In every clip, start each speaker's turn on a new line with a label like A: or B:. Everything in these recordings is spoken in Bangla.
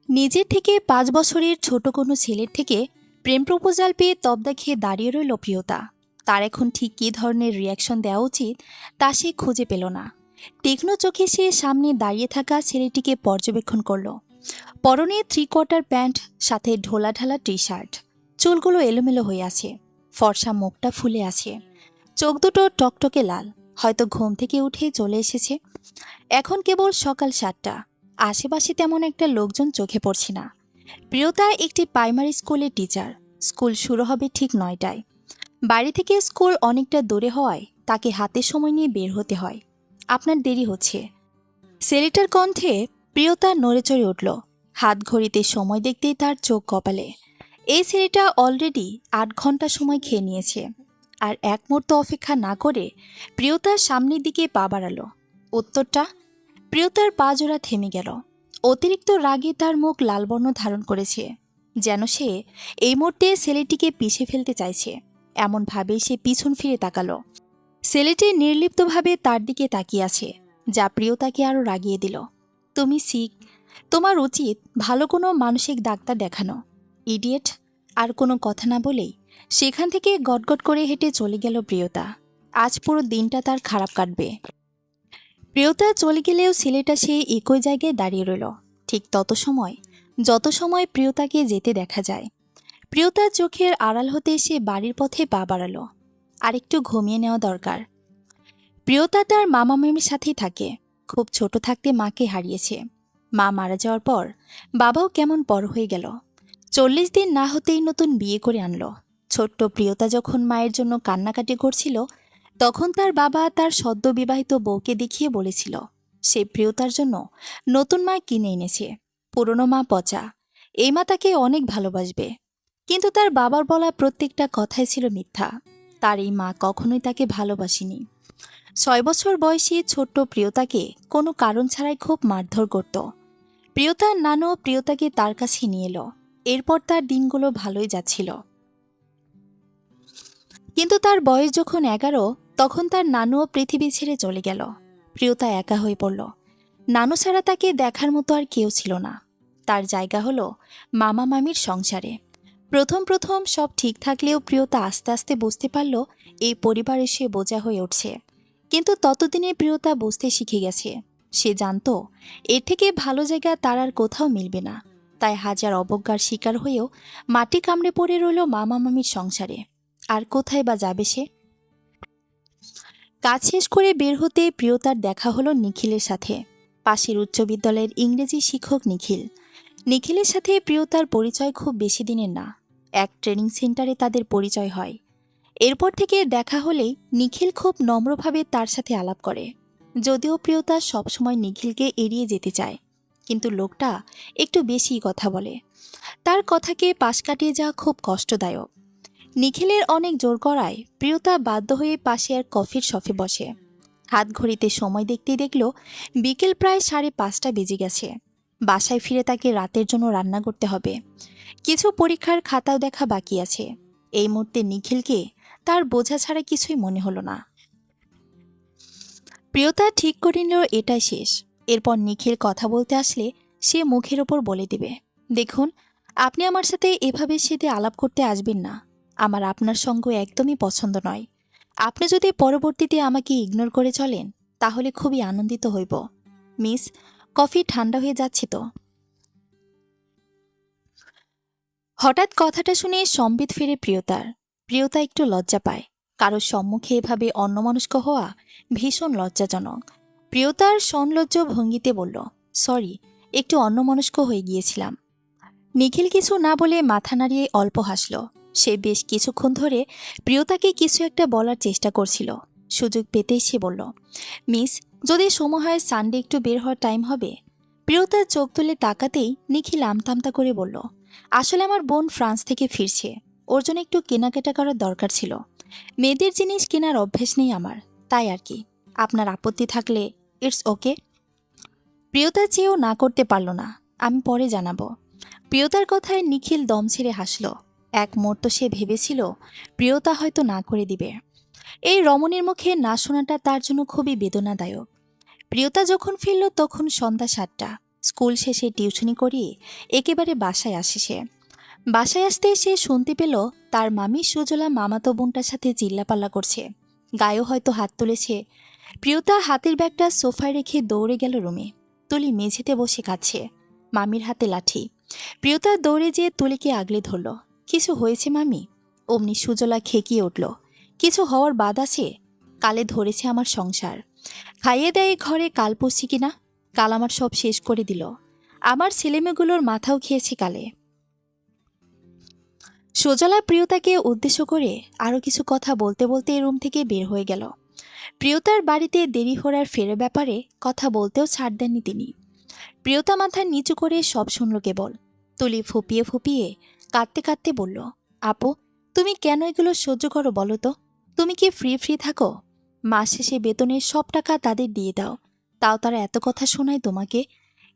A: নিজের থেকে ৫ বছরের ছোট কোনো ছেলের থেকে প্রেম প্রপোজাল পেয়ে তবদা খেয়ে দাঁড়িয়ে রইল প্রিয়তা। তার এখন ঠিক কী ধরনের রিয়াকশন দেওয়া উচিত তা সে খুঁজে পেল না। তীক্ষ্ণ চোখে সে সামনে দাঁড়িয়ে থাকা ছেলেটিকে পর্যবেক্ষণ করল। পরনে 3/4 প্যান্ট, সাথে ঢোলাঢালা টি শার্ট, চুলগুলো এলোমেলো হয়ে আছে, ফর্সা মুখটা ফুলে আছে, চোখ দুটো টকটকে লাল। হয়তো ঘুম থেকে উঠে চলে এসেছে। এখন কেবল সকাল 7টা, আশেপাশে তেমন একটা লোকজন চোখে পড়ছে না। প্রিয়তা একটি প্রাইমারি স্কুলের টিচার। স্কুল শুরু হবে ঠিক 9টায়। বাড়ি থেকে স্কুল অনেকটা দূরে হওয়ায় তাকে হাতে সময় নিয়ে বের হতে হয়। আপনার দেরি হচ্ছে। ছেলেটার কণ্ঠে প্রিয়তা নড়েচড়ে উঠল। হাত ঘড়িতে সময় দেখতেই তার চোখ কপালে। এই ছেলেটা অলরেডি 8 ঘন্টা সময় খেয়ে নিয়েছে। আর এক মুহূর্ত অপেক্ষা না করে প্রিয়তার সামনের দিকে পা বাড়ালো। উত্তরটা? প্রিয়তার পা জোড়া থেমে গেল। অতিরিক্ত রাগে তার মুখ লালবর্ণ ধারণ করেছে, যেন সে এই মুহূর্তে ছেলেটিকে পিষে ফেলতে চাইছে। এমনভাবেই সে পিছন ফিরে তাকালো। ছেলেটি নির্লিপ্তভাবে তার দিকে তাকিয়ে আছে, যা প্রিয়তাকে আরও রাগিয়ে দিল। তুমি সিক, তোমার উচিত ভালো কোনো মানসিক ডাক্তার দেখানো, ইডিয়েট। আর কোনো কথা না বলেই সেখান থেকে গটগট করে হেঁটে চলে গেল প্রিয়তা। আজ পুরো দিনটা তার খারাপ কাটবে। প্রিয়তা চলে গেলেও ছেলেটা সে একই জায়গায় দাঁড়িয়ে রইল, ঠিক যত সময় প্রিয়তাকে যেতে দেখা যায়। প্রিয়তার চোখের আড়াল হতে সে বাড়ির পথে পা বাড়ালো। আরেকটু ঘুমিয়ে নেওয়া দরকার। প্রিয়তা তার মামা মামির সাথেই থাকে। খুব ছোট থাকতে মাকে হারিয়েছে। মা মারা যাওয়ার পর বাবাও কেমন পর হয়ে গেল। 40 দিন না হতেই নতুন বিয়ে করে আনলো। ছোট্ট প্রিয়তা যখন মায়ের জন্য কান্নাকাটি করছিল, তখন তার বাবা তার সদ্য বিবাহিত বউকে দেখিয়ে বলেছিল সে প্রিয়তার জন্য নতুন মা কিনে এনেছে। পুরনো মা পচা, এই মা তাকে অনেক ভালোবাসবে। কিন্তু তার বাবার বলা প্রত্যেকটা কথাই ছিল মিথ্যা। তার এই মা কখনোই তাকে ভালোবাসেনি। 6 বছর বয়সী ছোট্ট প্রিয়তাকে কোনো কারণ ছাড়াই খুব মারধর করত। প্রিয়তার নানু প্রিয়তাকে তার কাছে নিয়ে এলো। এরপর তার দিনগুলো ভালোই যাচ্ছিল। কিন্তু তার বয়স যখন 11, তখন তার নানুও পৃথিবী ছেড়ে চলে গেল। প্রিয়তা একা হয়ে পড়ল। নানু ছাড়া তাকে দেখার মতো আর কেউ ছিল না। তার জায়গা হলো মামা মামির সংসারে। প্রথম প্রথম সব ঠিক থাকলেও প্রিয়তা আস্তে আস্তে বুঝতে পারল এই পরিবারে সে বোঝা হয়ে উঠছে। কিন্তু ততদিনে প্রিয়তা বুঝতে শিখে গেছে। সে জানত এর থেকে ভালো জায়গা তার আর কোথাও মিলবে না। তাই হাজার অবজ্ঞার শিকার হয়েও মাটি কামড়ে পড়ে রইল মামা মামির সংসারে। আর কোথায় বা যাবে সে? কাজ শেষ করে বের হতে প্রিয়তার দেখা হলো নিখিলের সাথে। পাশের উচ্চ বিদ্যালয়ের ইংরেজি শিক্ষক নিখিল। নিখিলের সাথে প্রিয়তার পরিচয় খুব বেশি দিনের না। এক ট্রেনিং সেন্টারে তাদের পরিচয় হয়। এরপর থেকে দেখা হলেই নিখিল খুব নম্রভাবে তার সাথে আলাপ করে। যদিও প্রিয়তা সবসময় নিখিলকে এড়িয়ে যেতে চায়, কিন্তু লোকটা একটু বেশিই কথা বলে। তার কথাকে পাশ কাটিয়ে যাওয়া খুব কষ্টদায়ক। নিখিলের অনেক জোর করায় প্রিয়তা বাধ্য হয়ে পাশে আর কফির শপে বসে। হাত ঘড়িতে সময় দেখতেই দেখল বিকেল প্রায় 5:30 বেজে গেছে। বাসায় ফিরে তাকে রাতের জন্য রান্না করতে হবে। কিছু পরীক্ষার খাতাও দেখা বাকি আছে। এই মুহূর্তে নিখিলকে তার বোঝা ছাড়া কিছুই মনে হলো না। প্রিয়তা ঠিক করে নিল এটাই শেষ। এরপর নিখিল কথা বলতে আসলে সে মুখের ওপর বলে দিবে, দেখুন, আপনি আমার সাথে এভাবে সেদে আলাপ করতে আসবেন না। আমার আপনার সঙ্গ একদমই পছন্দ নয়। আপনি যদি পরবর্তীতে আমাকে ইগনোর করে চলেন, তাহলে খুবই আনন্দিত হইব। মিস, কফি ঠান্ডা হয়ে যাচ্ছে তো। হঠাৎ কথাটা শুনে সম্বিত ফিরে প্রিয়তার। প্রিয়তা একটু লজ্জা পায়। কারোর সম্মুখে এভাবে অন্যমনস্ক হওয়া ভীষণ লজ্জাজনক। প্রিয়তার সনলজ্জ ভঙ্গিতে বলল, সরি, একটু অন্যমনস্ক হয়ে গিয়েছিলাম। নিখিল কিছু না বলে মাথা নাড়িয়ে অল্প হাসল। সে বেশ কিছুক্ষণ ধরে প্রিয়তাকে কিছু একটা বলার চেষ্টা করছিল। সুযোগ পেতেই সে বলল, মিস, যদি সময় হয় সানডে একটু বের হওয়ার টাইম হবে। প্রিয়তার চোখ তুলে তাকাতেই নিখিল আমতামতা করে বলল, আসলে আমার বোন ফ্রান্স থেকে ফিরছে। ওর জন্য একটু কেনাকাটা করার দরকার ছিল। মেয়েদের জিনিস কেনার অভ্যেস নেই আমার, তাই আর কি। আপনার আপত্তি থাকলে ইটস ওকে। প্রিয়তা চেয়েও না করতে পারল না, আমি পরে জানাবো। প্রিয়তার কথায় নিখিল দম ছেড়ে হাসল। এক মুহূর্ত সে ভেবেছিল প্রিয়তা হয়তো না করে দিবে। এই রমণীর মুখে না শোনাটা তার জন্য খুবই বেদনাদায়ক। প্রিয়তা যখন ফিরল তখন সন্ধ্যা 7টা। স্কুল শেষে টিউশনি করিয়ে একেবারে বাসায় আসে সে। বাসায় আসতে সে শুনতে পেল তার মামি সুজলা মামাতো বোনটার সাথে চিল্লাপাল্লা করছে, গায়েও হয়তো হাত তুলেছে। প্রিয়তা হাতের ব্যাগটা সোফায় রেখে দৌড়ে গেল রুমে। তুলি মেঝেতে বসে কাঁদছে, মামির হাতে লাঠি। প্রিয়তা দৌড়ে যেয়ে তুলিকে আগলে ধরল। কিছু হয়েছে মামি? অমনি সুজলা খেকিয়ে উঠল। কিছু হওয়ার বাদ আছে? কালে ধরেছে আমার সংসার, খাইয়ে দেয় ঘরে কাল পুষছি কিনা। কাল আমার সব শেষ করে দিল, আমার ছেলেমেয়েগুলোর মাথাও খেয়েছে কালে। সুজলা প্রিয়তাকে উদ্দেশ্য করে আরও কিছু কথা বলতে বলতে রুম থেকে বের হয়ে গেল। প্রিয়তার বাড়িতে দেরি হওয়ার ফেরার ব্যাপারে কথা বলতেও ছাড় দেননি তিনি। প্রিয়তা মাথা নিচু করে সব শুনল কেবল। তুলি ফুপিয়ে ফুপিয়ে কাঁদতে কাঁদতে বলল, আপু, তুমি কেন এগুলো সহ্য করো বলো তো? তুমি কি ফ্রি থাকো? মাস শেষে বেতনের সব টাকা তাদের দিয়ে দাও, তাও তারা এত কথা শোনায় তোমাকে।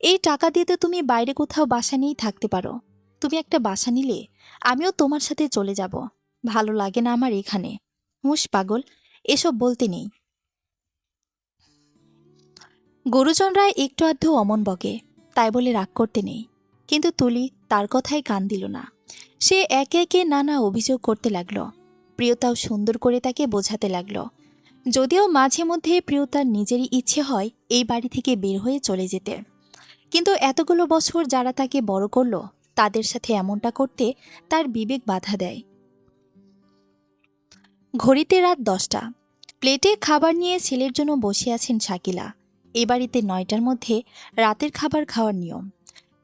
A: এই টাকা দিয়ে তো তুমি বাইরে কোথাও বাসা নিয়েই থাকতে পারো। তুমি একটা বাসা নিলে আমিও তোমার সাথে চলে যাব। ভালো লাগে না আমার এখানে। হুঁশ পাগল, এসব বলতে নেই। গুরুজনরা একটু আধটু অমন বকে, তাই বলে রাগ করতে নেই। কিন্তু তুলি তার কথায় কান দিল না। সে একে একে নানা অভিযোগ করতে লাগলো। প্রিয়তাও সুন্দর করে তাকে বোঝাতে লাগলো। যদিও মাঝে মধ্যে প্রিয়তার নিজেরই ইচ্ছে হয় এই বাড়ি থেকে বের হয়ে চলে যেতে, কিন্তু এতগুলো বছর যারা তাকে বড় করলো তাদের সাথে এমনটা করতে তার বিবেক বাধা দেয়। ঘড়িতে রাত 10টা। প্লেটে খাবার নিয়ে ছেলের জন্য বসে আছেন শাকিলা। এ বাড়িতে 9টার মধ্যে রাতের খাবার খাওয়ার নিয়ম।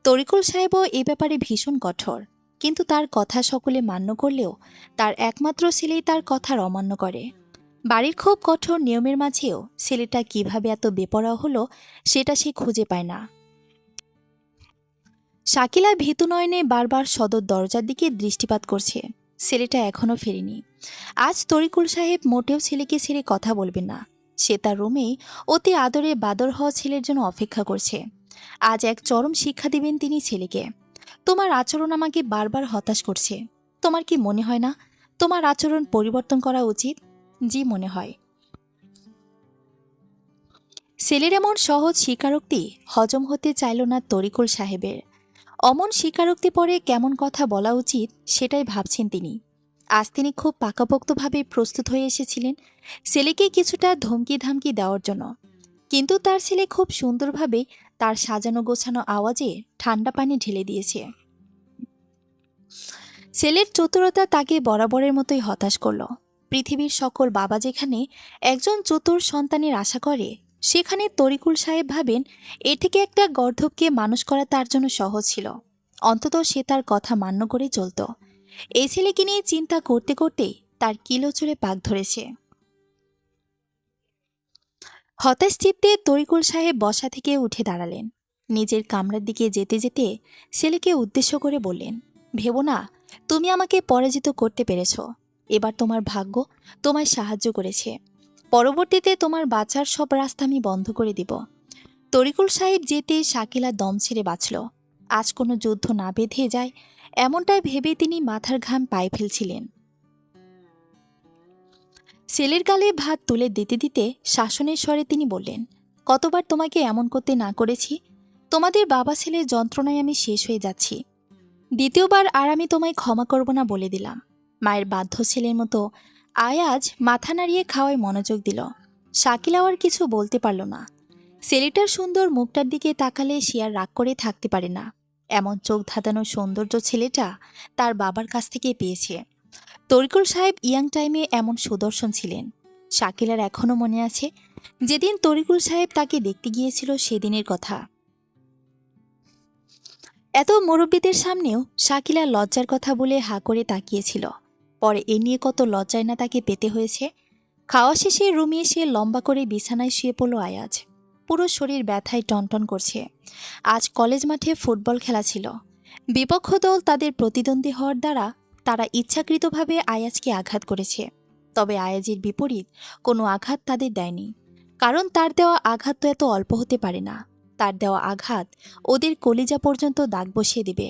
A: তরিকুল সাহেবও এ ব্যাপারে ভীষণ কঠোর, কিন্তু তার কথা সকলে মান্য করলেও তার একমাত্র ছেলেই তার কথার অমান্য করে। বাড়ির খুব কঠোর নিয়মের মাঝেও ছেলেটা কিভাবে এত বেপরোয়া হলো সেটা সে খুঁজে পায় না। শাকিলা ভীতু নয়নে বারবার সদর দরজার দিকে দৃষ্টিপাত করছে। ছেলেটা এখনও ফেরেনি। আজ তরিকুল সাহেব মোটেও ছেলেকে ছেড়ে কথা বলবেন না। সে তার রুমেই অতি আদরে বাদর হওয়া ছেলের জন্য অপেক্ষা করছে। আজ এক চরম শিক্ষা দিবেন তিনি ছেলেকে। তোমার আচরণ আমাকে বারবার হতাশ করছে। তোমার কি মনে হয় না তোমার আচরণ পরিবর্তন করা উচিত? জি, মনে হয়। ছেলের এমন সহজ স্বীকারোক্তি হজম হতে চাইল না তরিকুল সাহেবের। অমন স্বীকারোক্তি পরে কেমন কথা বলা উচিত সেটাই ভাবছেন তিনি। আজ তিনি খুব পাকাপোক্তভাবে প্রস্তুত হয়ে এসেছিলেন ছেলেকে কিছুটা ধমকি ধামকি দেওয়ার জন্য। কিন্তু তার ছেলে খুব সুন্দরভাবে তার সাজানো গোছানো আওয়াজে ঠান্ডা পানি ঢেলে দিয়েছে। ছেলের চতুরতা তাকে বরাবরের মতোই হতাশ করল। পৃথিবীর সকল বাবা যেখানে একজন চতুর সন্তানের আশা করে, সেখানে তরিকুল সাহেব ভাবেন এ থেকে একটা গর্ধবকে মানুষ করা তার জন্য সহজ ছিল। অন্তত সে তার কথা মান্য করে চলত। এই ছেলেকে নিয়ে চিন্তা করতে করতেই তার কিলো চুলে পাক ধরেছে। হতাশ চিত্তে তরিকুল সাহেব বসা থেকে উঠে দাঁড়ালেন। নিজের কামরার দিকে যেতে যেতে ছেলেকে উদ্দেশ্য করে বললেন, ভেবো না তুমি আমাকে পরাজিত করতে পেরেছ। এবার তোমার ভাগ্য তোমায় সাহায্য করেছে। পরবর্তীতে তোমার বাঁচার সব রাস্তা আমি বন্ধ করে দিব। তরিকুল সাহেব যেতে শাকিলা দম ছেড়ে বাঁচল। আজ কোনো যুদ্ধ না বেঁধে যায় এমনটাই ভেবে তিনি মাথার ঘাম পায়ে ফেলছিলেন। ছেলের গালে ভাত তুলে দিতে দিতে শাসনের স্বরে তিনি বললেন, কতবার তোমাকে এমন করতে না করেছি? তোমাদের বাবা ছেলের যন্ত্রণায় আমি শেষ হয়ে যাচ্ছি। দ্বিতীয়বার আর আমি তোমায় ক্ষমা করব না বলে দিলাম। মায়ের বাধ্য ছেলের মতো আয়াজ মাথা নাড়িয়ে খাওয়ায় মনোযোগ দিল। শাকিলাও আর কিছু বলতে পারল না। ছেলেটার সুন্দর মুখটার দিকে তাকালে সে আর রাগ করে থাকতে পারে না। এমন চোখ ধাঁধানো সৌন্দর্য ছেলেটা তার বাবার কাছ থেকে পেয়েছে। তরিকুল সাহেব ইয়াং টাইমে এমন সুদর্শন ছিলেন। শাকিলার এখনও মনে আছে যেদিন তরিকুল সাহেব তাকে দেখতে গিয়েছিল সেদিনের কথা। এত মুরব্বীদের সামনেও শাকিলা লজ্জার কথা বলে হা করে তাকিয়েছিল। পরে এ নিয়ে কত লজ্জায় না তাকে পেতে হয়েছে। খাওয়া শেষে রুমে এসে লম্বা করে বিছানায় শুয়ে পড়ল আয়াজ। পুরো শরীর ব্যথায় টনটন করছে। আজ কলেজ মাঠে ফুটবল খেলা ছিল। বিপক্ষ দল তাদের প্রতিদ্বন্দ্বী হওয়ার দ্বারা তারা ইচ্ছাকৃতভাবে আয়াজকে আঘাত করেছে। তবে আয়াজের বিপরীত কোনো আঘাত তাদের দেয়নি, কারণ তার দেওয়া আঘাত তো এত অল্প হতে পারে না। তার দেওয়া আঘাত ওদের কলিজা পর্যন্ত দাগ বসিয়ে দিবে।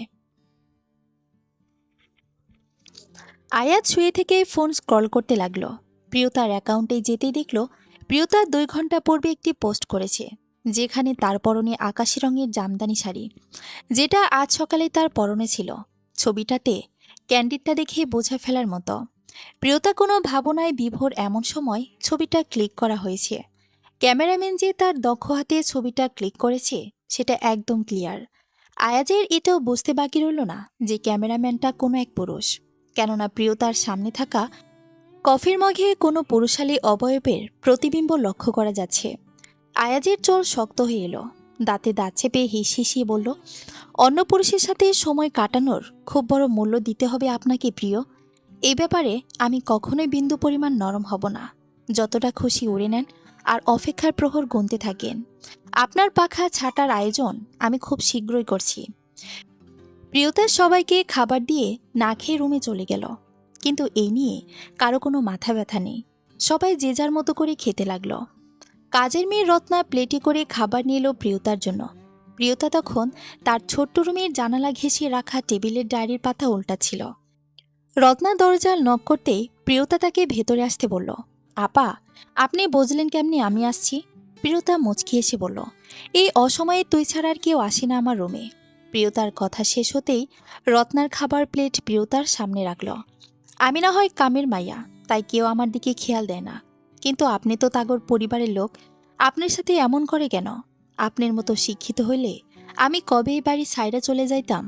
A: আয়াজ শুয়ে থেকে ফোন স্ক্রল করতে লাগলো। প্রিয়তার অ্যাকাউন্টে যেতেই দেখল প্রিয়তা 2 ঘন্টা পূর্বে একটি পোস্ট করেছে। যেখানে তার পরনে আকাশি রঙের জামদানি শাড়ি, যেটা আজ সকালে তার পরনে ছিল। ছবিটাতে ক্যান্ডিডটা দেখে বোঝা ফেলার মতো। প্রিয়তা কোনো ভাবনায় বিভোর এমন সময় ছবিটা ক্লিক করা হয়েছে। ক্যামেরাম্যান যে তার দক্ষ হাতে ছবিটা ক্লিক করেছে সেটা একদম ক্লিয়ার। আয়াজের এটাও বুঝতে বাকি রইল না যে ক্যামেরাম্যানটা কোনো এক পুরুষ, কেননা প্রিয়তার সামনে থাকা কফির মগে কোনো পুরুষালী অবয়বের প্রতিবিম্ব লক্ষ্য করা যাচ্ছে। আয়াজের চোল শক্ত হয়ে এলো, দাঁতে দাঁত চেপে হিসিয়ে বলল, অন্য পুরুষের সাথে সময় কাটানোর খুব বড় মূল্য দিতে হবে আপনাকে প্রিয়। এই ব্যাপারে আমি কখনোই বিন্দু পরিমাণ নরম হব না। যতটা খুশি উড়ে নেন আর অপেক্ষার প্রহর গুনতে থাকেন। আপনার পাখা ছাটার আয়োজন আমি খুব শীঘ্রই করছি। প্রিয়তার সবাইকে খাবার দিয়ে না খেয়ে রুমে চলে গেল, কিন্তু এই নিয়ে কারো কোনো মাথা ব্যথা নেই। সবাই যে যার মতো করে খেতে লাগলো। কাজের মেয়ে রত্না প্লেটে করে খাবার নিয়ে এলো প্রিয়তার জন্য। প্রিয়তা তখন তার ছোট্ট রুমের জানালা ঘেঁষিয়ে রাখা টেবিলের ডায়েরির পাতা উল্টাচ্ছিল। রত্না দরজাল নক করতেই প্রিয়তা তাকে ভেতরে আসতে বলল, আপা, আপনি বুঝলেন কেমনি আমি আসছি? প্রিয়তা মুচকি এসে বলল, এই অসময়ে তুই ছাড়া আর কেউ আসে না আমার রুমে। প্রিয়তার কথা শেষ হতেই রত্নার খাবার প্লেট প্রিয়তার সামনে রাখল। আমি না হয় কামের মাইয়া, তাই কেউ আমার দিকে খেয়াল দেয় না, কিন্তু আপনি তো তাগর পরিবারের লোক, আপনার সাথে এমন করে কেন? আপনার মতো শিক্ষিত হইলে আমি কবে এই বাড়ি সাইরা চলে যাইতাম।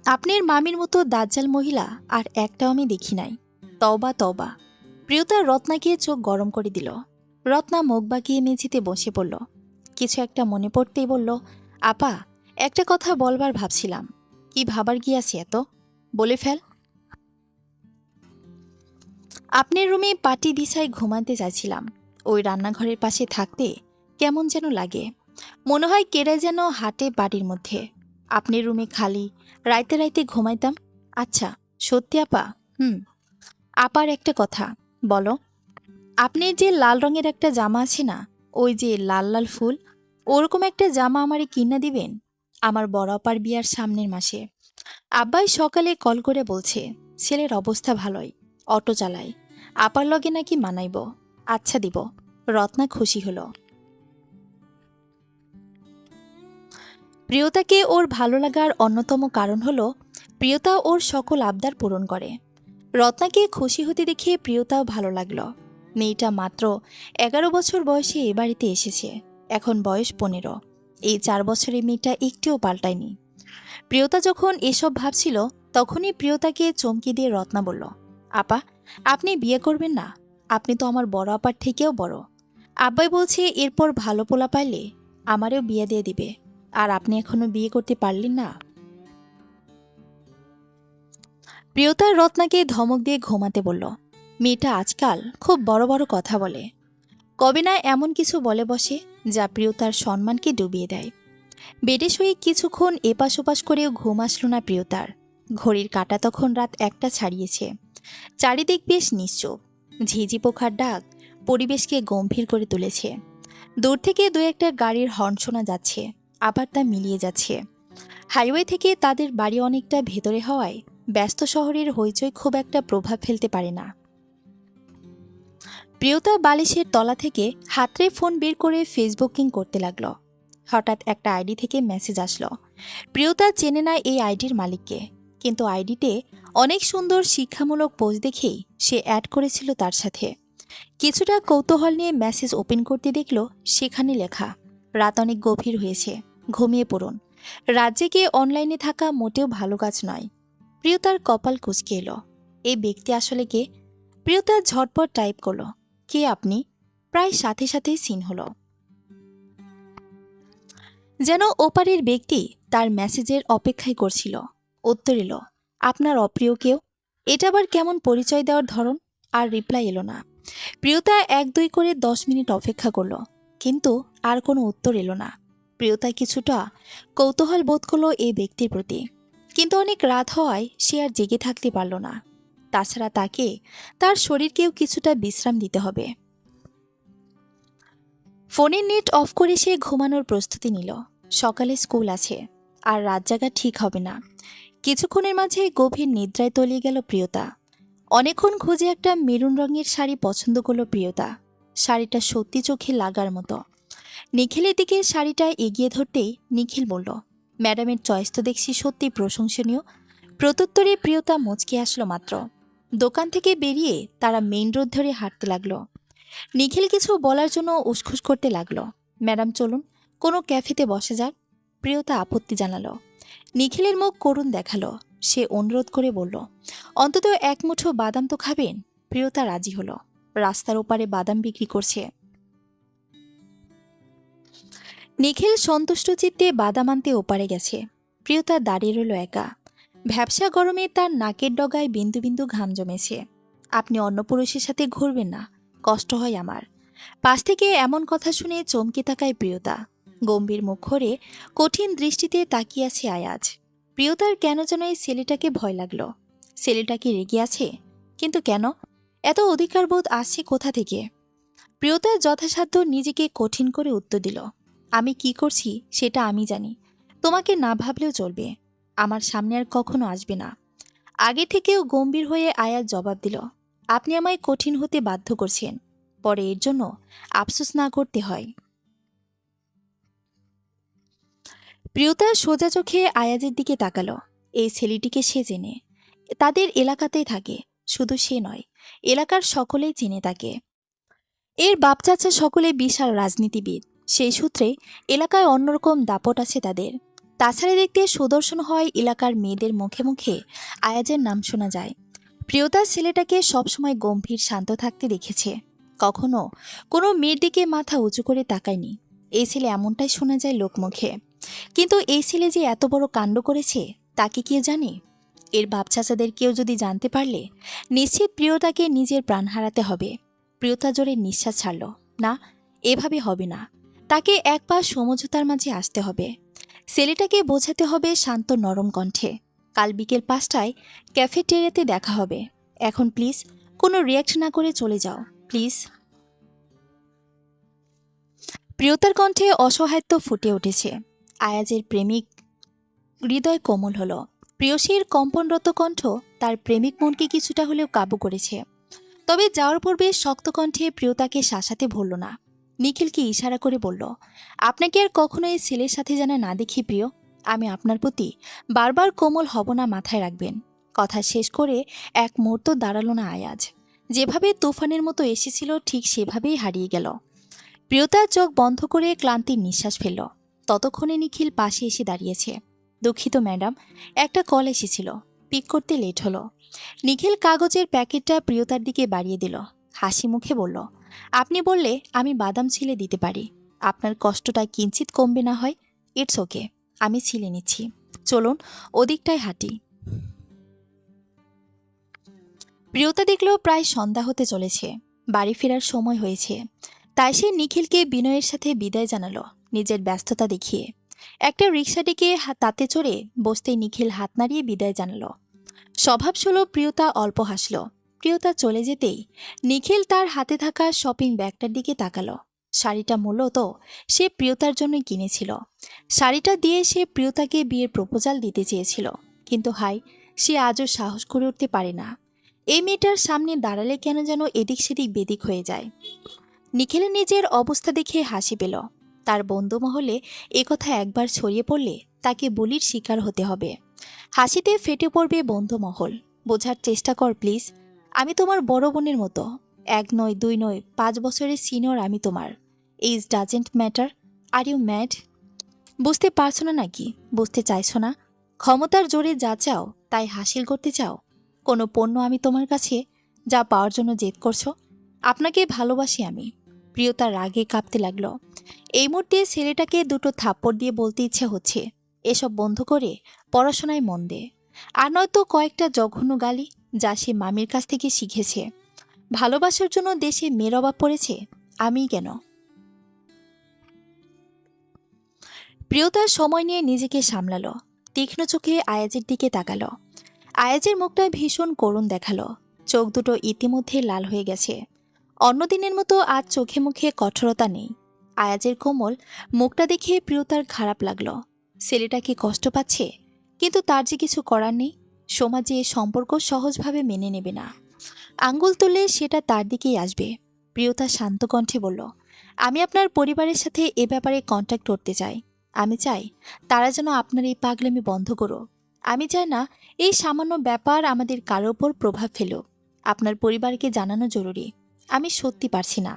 A: আপনার মামির মতো দাজ্জাল মহিলা আর একটাও আমি দেখি নাই। তওবা তওবা। প্রিয়তা রত্নাকে চোখ গরম করে দিল। রত্না মুখ বাঁকিয়ে মেঝেতে বসে পড়ল। কিছু একটা মনে পড়তেই বলল, আপা, একটা কথা বলবার ভাবছিলাম। কি ভাবার গিয়াছে এত? বলে ফেল। আপনার রুমে পাটি বিছায় ঘুমাতে যাচ্ছিলাম। ওই রান্নাঘরের পাশে থাকতে কেমন যেন লাগে, মনে হয় কেড়ে যেন হাটে বাড়ির মধ্যে। আপনার রুমে খালি রাইতে রাইতে ঘুমাইতাম। আচ্ছা, সত্যি আপা? আপার একটা কথা বলো। আপনার যে লাল রঙের একটা জামা আছে না, ওই যে লাল লাল ফুল, ওরকম একটা জামা আমারে কিনা দিবেন? আমার বড় আপার বিয়ার সামনের মাসে। আব্বাই সকালে কল করে বলছে ছেলের অবস্থা ভালোই, অটো চালায়, আপার লগে নাকি মানাইব। আচ্ছা দিব। রত্না খুশি হলো। প্রিয়তাকে ওর ভালো লাগার অন্যতম কারণ হলো প্রিয়তা ওর সকল আবদার পূরণ করে। রত্নাকে খুশি হতে দেখে প্রিয়তাও ভালো লাগলো। মেয়েটা মাত্র 11 বছর বয়সে এ বাড়িতে এসেছে, এখন বয়স 15। এই 4 বছরে মেয়েটা একটিও পাল্টায়নি। প্রিয়তা যখন এসব ভাবছিল তখনই প্রিয়তাকে চমকে দিয়ে রত্না বলল, আপা, আপনি বিয়ে করবেন না? আপনি তো আমার বড় আপার থেকেও বড়। আব্বাই বলছে এরপর ভালো পোলা পাইলে আমারও বিয়ে দিয়ে দিবে, আর আপনি এখনো বিয়ে করতে পারলেন না। প্রিয়তা রত্নাকে ধমক দিয়ে ঘুমাতে বলল। মেয়েটা আজকাল খুব বড় বড় কথা বলে, কবে না এমন কিছু বলে বসে যা প্রিয়তার সম্মানকে ডুবিয়ে দেয়। বেডে শুয়ে কিছুক্ষণ এপাশ ওপাশ করেও ঘুম আসলো না প্রিয়তার। ঘড়ির কাঁটা তখন রাত 1টা ছাড়িয়েছে। চারিদিক বেশ নিশ্চুপ। ঝিঝি পোখার ডাক পরিবেশকে গম্ভীর করে তুলেছে। দূর থেকে দু একটা গাড়ির হর্ন শোনা যাচ্ছে, আবার তা মিলিয়ে যাচ্ছে। হাইওয়ে থেকে তাদের বাড়ি অনেকটা ভেতরে হওয়ায় ব্যস্ত শহরের হইচই খুব একটা প্রভাব ফেলতে পারে না। প্রিয়তা বালিশের তলা থেকে হাতড়ে ফোন বের করে ফেসবুকিং করতে লাগলো। হঠাৎ একটা আইডি থেকে মেসেজ আসলো। প্রিয়তা চেনে না এই আইডির মালিককে, কিন্তু আইডিতে অনেক সুন্দর শিক্ষামূলক পোস্ট দেখেই সে অ্যাড করেছিল তার সাথে। কিছুটা কৌতূহল নিয়ে মেসেজ ওপেন করতে দেখল সেখানে লেখা, রাত অনেক গভীর হয়েছে, ঘুমিয়ে পড়ুন। রাজ্যে গিয়ে অনলাইনে থাকা মোটেও ভালো কাজ নয়। প্রিয়তার কপাল কুঁচকে এলো। এই ব্যক্তি আসলে কে? প্রিয়তা ঝটপট টাইপ করল, কে আপনি? প্রায় সাথে সাথেই সিন হলো। যেন ওপারের ব্যক্তি তার মেসেজের অপেক্ষায় করছিল। উত্তর এলো, আপনার অপ্রিয় কেউ। এটা আবার কেমন পরিচয় দেওয়ার ধরন? আর রিপ্লাই এলো না। প্রিয়তা 1-2 করে 10 মিনিট অপেক্ষা করল, কিন্তু আর কোনো উত্তর এলো না। প্রিয়তা কিছুটা কৌতূহল বোধ করলো এই ব্যক্তির প্রতি, কিন্তু অনেক রাত হওয়ায় সে আর জেগে থাকতে পারল না। তাছাড়া তাকে তার শরীরকেও কিছুটা বিশ্রাম দিতে হবে। ফোনের নেট অফ করে সে ঘুমানোর প্রস্তুতি নিল। সকালে স্কুল আছে, আর রাত জাগা ঠিক হবে না। কিছুক্ষণের মাঝে গভীর নিদ্রায় তলিয়ে গেল প্রিয়তা। অনেকক্ষণ খুঁজে একটা মেরুন রঙের শাড়ি পছন্দ করল প্রিয়তা। শাড়িটা সত্যি চোখে লাগার মতো। নিখিলের দিকে শাড়িটা এগিয়ে ধরতেই নিখিল বলল, ম্যাডামের চয়েস তো দেখছি সত্যি প্রশংসনীয়। প্রত্যুত্তরে প্রিয়তা মুচকে আসলো মাত্র। দোকান থেকে বেরিয়ে তারা মেইন রোড ধরে হাঁটতে লাগলো। নিখিল কিছু বলার জন্য উসখুস করতে লাগলো। ম্যাডাম চলুন, কোনো ক্যাফেতে বসে যাক। প্রিয়তা আপত্তি জানালো। নিখিলের মুখ করুণ দেখালো। সে অনুরোধ করে বলল, অন্তত এক মুঠো বাদাম তো খাবেন। প্রিয়তা রাজি হলো। রাস্তার ওপারে বাদাম বিক্রি করছে। নিখিল সন্তুষ্ট চিত্তে বাদাম আনতে ওপারে গেছে। প্রিয়তা দাঁড়িয়ে রইল একা। ভ্যাবসা গরমে তার নাকের ডগায় বিন্দু বিন্দু ঘাম জমেছে। আপনি অন্য পুরুষের সাথে ঘুরবেন না, কষ্ট হয় আমার। পাশ থেকে এমন কথা শুনে চমকে তাকায় প্রিয়তা। গম্ভীর মুখ করে কঠিন দৃষ্টিতে তাকিয়ে আছে আয়াজ। প্রিয়তার কেন যেন এই ছেলেটাকে ভয় লাগলো। ছেলেটা কি রেগে আছে? কিন্তু কেন? এত অধিকারবোধ আসছে কোথা থেকে? প্রিয়তা যথাসাধ্য নিজেকে কঠিন করে উত্তর দিল, আমি কি করছি সেটা আমি জানি। তোমাকে না ভাবলেও চলবে। আমার সামনে আর কখনো আসবে না। আগে থেকেও গম্ভীর হয়ে আয়াজ জবাব দিল, আপনি আমায় কঠিন হতে বাধ্য করছেন, পরে এর জন্য আফসোস না করতে হয়। প্রিয়তা সোজা চোখে আয়াজের দিকে তাকালো। এই ছেলেটিকে সে চেনে। তাদের এলাকাতেই থাকে। শুধু সে নয়, এলাকার সকলেই চেনে তাকে। এর বাপ চাচা সকলে বিশাল রাজনীতিবিদ। সেই সূত্রে এলাকায় অন্যরকম দাপট আছে তাদের। তাছাড়া দেখতে সুদর্শন হয় এলাকার মেয়েদের মুখে মুখে আয়াজের নাম শোনা যায়। প্রিয়তা ছেলেটাকে সবসময় গম্ভীর শান্ত থাকতে দেখেছে। কখনো কোনো মেয়ের দিকে মাথা উঁচু করে তাকায়নি। এই ছেলে এমনটাই শোনা যায় লোকমুখে। কিন্তু এই ছেলে যে এত বড় কাণ্ড করেছে তাকে কে জানে? এর বাপ চাচাদের কেউ যদি জানতে পারলে নিশ্চিত প্রিয়তাকে নিজের প্রাণ হারাতে হবে। প্রিয়তা জোরে নিঃশ্বাস ছাড়ল। না, এভাবে হবে না। তাকে এক পা সমঝোতার মাঝে আসতে হবে। ছেলেটাকে বোঝাতে হবে শান্ত নরম কণ্ঠে, কাল বিকেল 5টায় ক্যাফেটেরিয়াতে দেখা হবে। এখন প্লিজ কোনো রিয়াক্ট না করে চলে যাও, প্লিজ। প্রিয়তার কণ্ঠে অসহায়ত্ব ফুটে উঠেছে। আয়াজের প্রেমিক হৃদয় কোমল হলো। প্রিয়সীর কম্পনরত কণ্ঠ তার প্রেমিক মনকে কিছুটা হলেও কাবু করেছে। তবে যাওয়ার পূর্বে শক্ত কণ্ঠে প্রিয়তাকে শাসাতে ভুলল না। নিখিলকে ইশারা করে বলল, আপনাকে আর কখনো এই ছেলের সাথে যেন না দেখি প্রিয়। আমি আপনার প্রতি বারবার কোমল হব না, মাথায় রাখবেন। কথা শেষ করে এক মুহূর্ত দাঁড়ালো না আয়াজ। যেভাবে তুফানের মতো এসেছিল ঠিক সেভাবেই হারিয়ে গেল। প্রিয়তা চোখ বন্ধ করে ক্লান্তির নিঃশ্বাস ফেলল। ততক্ষণে নিখিল পাশে এসে দাঁড়িয়েছে। দুঃখিত ম্যাডাম, একটা কল এসেছিল, পিক করতে লেট হলো। নিখিল কাগজের প্যাকেটটা প্রিয়তার দিকে বাড়িয়ে দিল। হাসি মুখে বলল, আপনি বললে আমি বাদাম ছিলে দিতে পারি। আপনার কষ্টটা কিঞ্চিত কমবে না হয়? ইটস ওকে, আমি ছিলে নিচ্ছি। চলুন ওদিকটায় হাঁটি। প্রিয়তা দেখল প্রায় সন্ধ্যা হতে চলেছে। বাড়ি ফেরার সময় হয়েছে। তাই সে নিখিলকে বিনয়ের সাথে বিদায় জানালো, নিজের ব্যস্ততা দেখিয়ে। একটা রিক্সা ডেকে তাতে চড়ে বসতেই নিখিল হাত নাড়িয়ে বিদায় জানালো। স্বভাবসুলভ প্রিয়তা অল্প হাসল। প্রিয়তা চলে যেতেই নিখিল তার হাতে থাকা শপিং ব্যাগটার দিকে তাকালো। শাড়িটা মূলত সে প্রিয়তার জন্যই কিনেছিল। শাড়িটা দিয়ে সে প্রিয়তাকে বিয়ের প্রপোজাল দিতে চেয়েছিল। কিন্তু হাই, সে আজও সাহস করে উঠতে পারে না। এই মেয়েটার সামনে দাঁড়ালে কেন যেন এদিক সেদিক বেদিক হয়ে যায়। নিখিলের নিজের অবস্থা দেখে হাসি পেল। তার বন্ধু মহলে একথা একবার ছড়িয়ে পড়লে তাকে বলির শিকার হতে হবে। হাসিতে ফেটে পড়বে বন্ধুমহল। বোঝার চেষ্টা কর প্লিজ, আমি তোমার বড় বোনের মতো। 1 নয় 2 নয় 5 বছরের সিনিয়র আমি তোমার। Age doesn't matter. Are you mad? বুঝতে পারছো না নাকি? বুঝতে চাইছো না? ক্ষমতার জোরে যা চাও তাই হাসিল করতে চাও। কোনো পণ্য আমি তোমার কাছে যা পাওয়ার জন্য জেদ করছো? আপনাকে ভালোবাসি আমি। প্রিয়তা রাগে কাঁপতে লাগলো। এই মুহূর্তে ছেলেটাকে দুটো থাপ্পড় দিয়ে বলতে ইচ্ছে হচ্ছে, এসব বন্ধ করে পড়াশোনায় মন দে। আর নয়তো কয়েকটা জঘন্য গালি যা সে মামির কাছ থেকে শিখেছে। ভালোবাসার জন্য দেশে মেয়ের অভাব পড়েছে, আমিই কেন? প্রিয়তা সময় নিয়ে নিজেকে সামলালো। তীক্ষ্ণ চোখে আয়াজের দিকে তাকালো। আয়াজের মুখটা ভীষণ করুণ দেখালো। চোখ দুটো ইতিমধ্যে লাল হয়ে গেছে। অন্যদিনের মতো আজ চোখে মুখে কঠোরতা নেই। আয়াজের কোমল মুখটা দেখে প্রিয়তার খারাপ লাগলো। ছেলেটা কি কষ্ট পাচ্ছে? কিন্তু তার যে কিছু করার নেই। সমাজে সম্পর্ক সহজভাবে মেনে নেবে না। আঙ্গুল তুললে সেটা তার দিকেই আসবে। প্রিয়তা শান্ত কণ্ঠে বলল, আমি আপনার পরিবারের সাথে এ ব্যাপারে কন্ট্যাক্ট করতে চাই। আমি চাই তারা যেন আপনার এই পাগলামি বন্ধ করো। আমি চাই না এই সামান্য ব্যাপার আমাদের কারোর ওপর প্রভাব ফেলো। আপনার পরিবারকে জানানো জরুরি। আমি সত্যি পারছি না।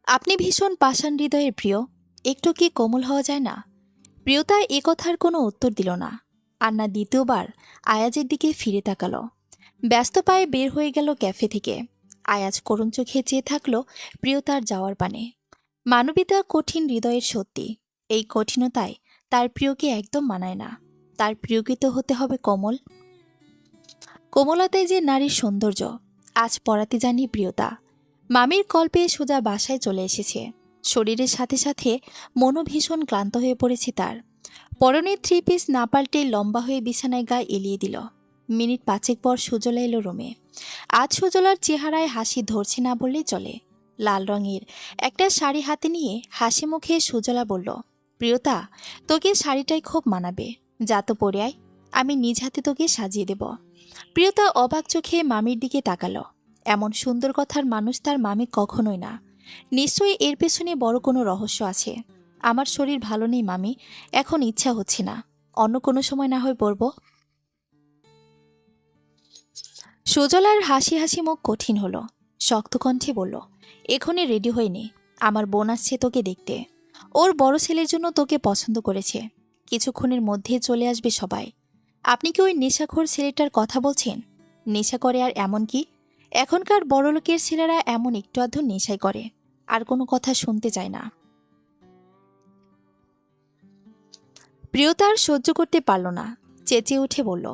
A: আপনি ভীষণ পাষাণ হৃদয়ের প্রিয়, একটু কি কোমল হওয়া যায় না? প্রিয়তা এ কথার কোনো উত্তর দিল না, আর না দ্বিতীয়বার আয়াজের দিকে ফিরে তাকালো। ব্যস্ত পায়ে বের হয়ে গেল ক্যাফে থেকে। আয়াজ করুণ চোখে চেয়ে থাকলো প্রিয়তার যাওয়ার পানে। মানবিতা কঠিন হৃদয়ের সত্যি, এই কঠিনতায় তার প্রিয়কে একদম মানায় না। তার প্রিয়কে তো হতে হবে কোমল। কোমলতায় যে নারীর সৌন্দর্য, আজ পড়াতে জানি প্রিয়তা। মামির কল পেয়ে সোজা বাসায় চলে এসেছে। শরীরের সাথে সাথে মনও ভীষণ ক্লান্ত হয়ে পড়েছে তার। পরনে 3 পিস না পাল্টে লম্বা হয়ে বিছানায় গা এলিয়ে দিল। মিনিট 5 পর সুজলা এলো রুমে। আজ সুজলার চেহারায় হাসি ধরছে না বললেই চলে। লাল রঙের একটা শাড়ি হাতে নিয়ে হাসি মুখে সুজলা বলল, প্রিয়তা, তোকে শাড়িটাই খুব মানাবে, যা তো পরে আয়, আমি নিজ হাতে তোকে সাজিয়ে দেব। প্রিয়তা অবাক চোখে মামির দিকে তাকালো। এমন সুন্দর কথার মানুষ তার মামি কখনোই না। নিশ্চয়ই এর পেছনে বড় কোনো রহস্য আছে। আমার শরীর ভালো নেই মামি, এখন ইচ্ছা হচ্ছে না, অন্য কোনো সময় না হয় পড়ব। সুজলার হাসি হাসি মুখ কঠিন হলো। শক্ত কণ্ঠে বলল, এখনই রেডি হয়ে নে, আমার বোন আসছে তোকে দেখতে। ওর বড় ছেলের জন্য তোকে পছন্দ করেছে। কিছুক্ষণের মধ্যে চলে আসবে সবাই। আপনি কি ওই নেশাখোর ছেলেটার কথা বলছেন? নেশা করে আর এমন কি? এখনকার বড়লোকের ছেলেরা এমন একটু আধটু নেশাই করে, আর কোনো কথা শুনতে চায় না। প্রিয়তার সহ্য করতে পারল না, চেঁচিয়ে উঠে বলল,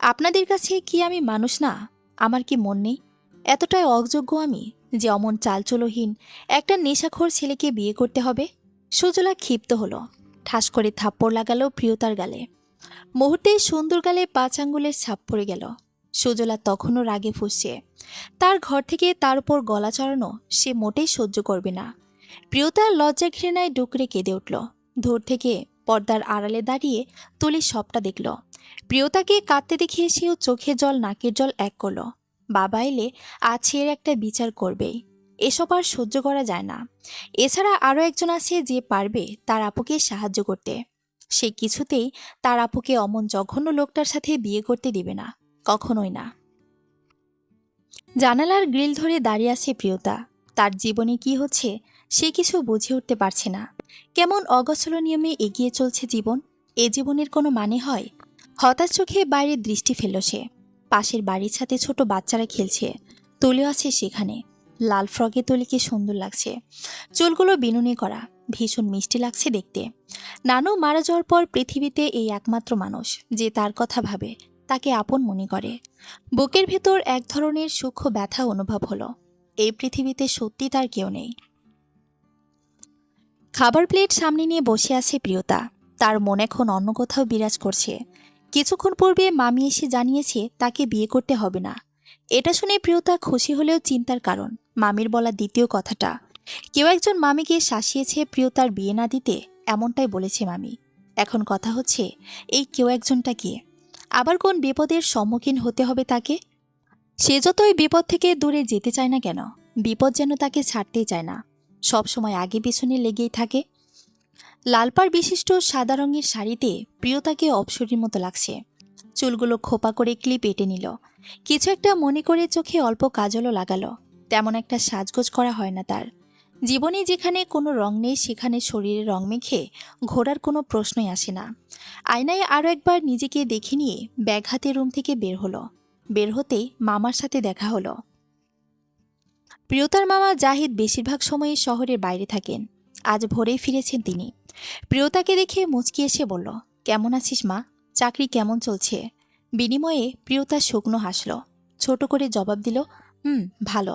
A: আপনাদের কাছে কি আমি মানুষ না? আমার কি মন নেই? এতটাই অযোগ্য আমি যে অমন চালচলহীন একটা নেশাখোর ছেলেকে বিয়ে করতে হবে? সুজলা ক্ষিপ্ত হলো, ঠাস করে থাপ্পড় লাগালো প্রিয়তার গালে। মুহূর্তেই সুন্দর গালে 5 আঙ্গুলের ছাপ পড়ে গেল। সুজলা তখনও রাগে ফুঁসছে। তার ঘর থেকে তার উপর গলা চড়ানো সে মোটেই সহ্য করবে না। প্রিয়তা লজ্জা ঘৃণায় ডুকরে কেঁদে উঠল। দূর থেকে পর্দার আড়ালে দাঁড়িয়ে তুলি সবটা দেখল। প্রিয়তাকে কাঁদতে দেখে সেও চোখের জল নাকের জল এক করল। বাবা এলে আজ এর একটা বিচার করবেই। এসব আর সহ্য করা যায় না। এছাড়া আরও একজন আছে যে পারবে তার আপুকে সাহায্য করতে। সে কিছুতেই তার আপুকে অমন জঘন্য লোকটার সাথে বিয়ে করতে দিবে না, কখনোই না। জানালার গ্রিল ধরে দাঁড়িয়ে আছে প্রিয়তা। তার জীবনে কি হচ্ছে সে কিছু বুঝে উঠতে পারছে না। কেমন অগোছল নিয়মে এগিয়ে চলছে জীবন। এ জীবনের কোনো মানে হয়? হতাশ চোখে বাইরে দৃষ্টি ফেলল সে। পাশের বাড়ির ছাদে ছোট বাচ্চারা খেলছে। তুলিও আছে সেখানে। লাল ফ্রকে তুলিকে সুন্দর লাগছে। চুলগুলো বিনুনি করা, ভীষণ মিষ্টি লাগছে দেখতে। নানু মারা যাওয়ার পর পৃথিবীতে এই একমাত্র মানুষ যে তার কথা ভাবে, তাকে আপন মনে করে। বুকের ভেতর এক ধরনের সূক্ষ্ম ব্যথা অনুভব হলো। এই পৃথিবীতে সত্যি তার কেউ নেই। খাবার প্লেট সামনে নিয়ে বসে আছে প্রিয়তা। তার মন এখন অন্য কোথাও বিরাজ করছে। কিছুক্ষণ পূর্বে মামি এসে জানিয়েছে তাকে বিয়ে করতে হবে না। এটা শুনে প্রিয়তা খুশি হলেও চিন্তার কারণ মামির বলা দ্বিতীয় কথাটা। কেউ একজন মামিকে শাসিয়েছে প্রিয়তার বিয়ে না দিতে, এমনটাই বলেছে মামি। এখন কথা হচ্ছে এই কেউ একজনটা কে? আবার কোন বিপদের সম্মুখীন হতে হবে তাকে? সে যতই বিপদ থেকে দূরে যেতে চায় না কেন, বিপদ যেন তাকে ছাড়তেই চায় না, সব সময় আগে পিছনে লেগেই থাকে। লালপাড় বিশিষ্ট সাদা রঙের শাড়িতে প্রিয়তাকে অপসরীর মতো লাগছে। চুলগুলো খোপা করে ক্লিপ এঁটে নিল। কিছু একটা মনে করে চোখে অল্প কাজলও লাগালো। তেমন একটা সাজগোজ করা হয় না তার। জীবনে যেখানে কোনো রং নেই সেখানে শরীরে রং মেখে ঘোরার কোনো প্রশ্নই আসে না। আয়নায় আরও একবার নিজেকে দেখে নিয়ে ব্যাগ হাতে রুম থেকে বের হলো। বের হতেই মামার সাথে দেখা হলো। প্রিয়তার মামা জাহিদ বেশিরভাগ সময়ই শহরের বাইরে থাকেন। আজ ভোরেই ফিরেছেন তিনি। প্রিয়তাকে দেখে মুচকি এসে বলল, কেমন আছিস মা? চাকরি কেমন চলছে? বিনিময়ে প্রিয়তা শুকনো হাসল। ছোট করে জবাব দিল, ভালো।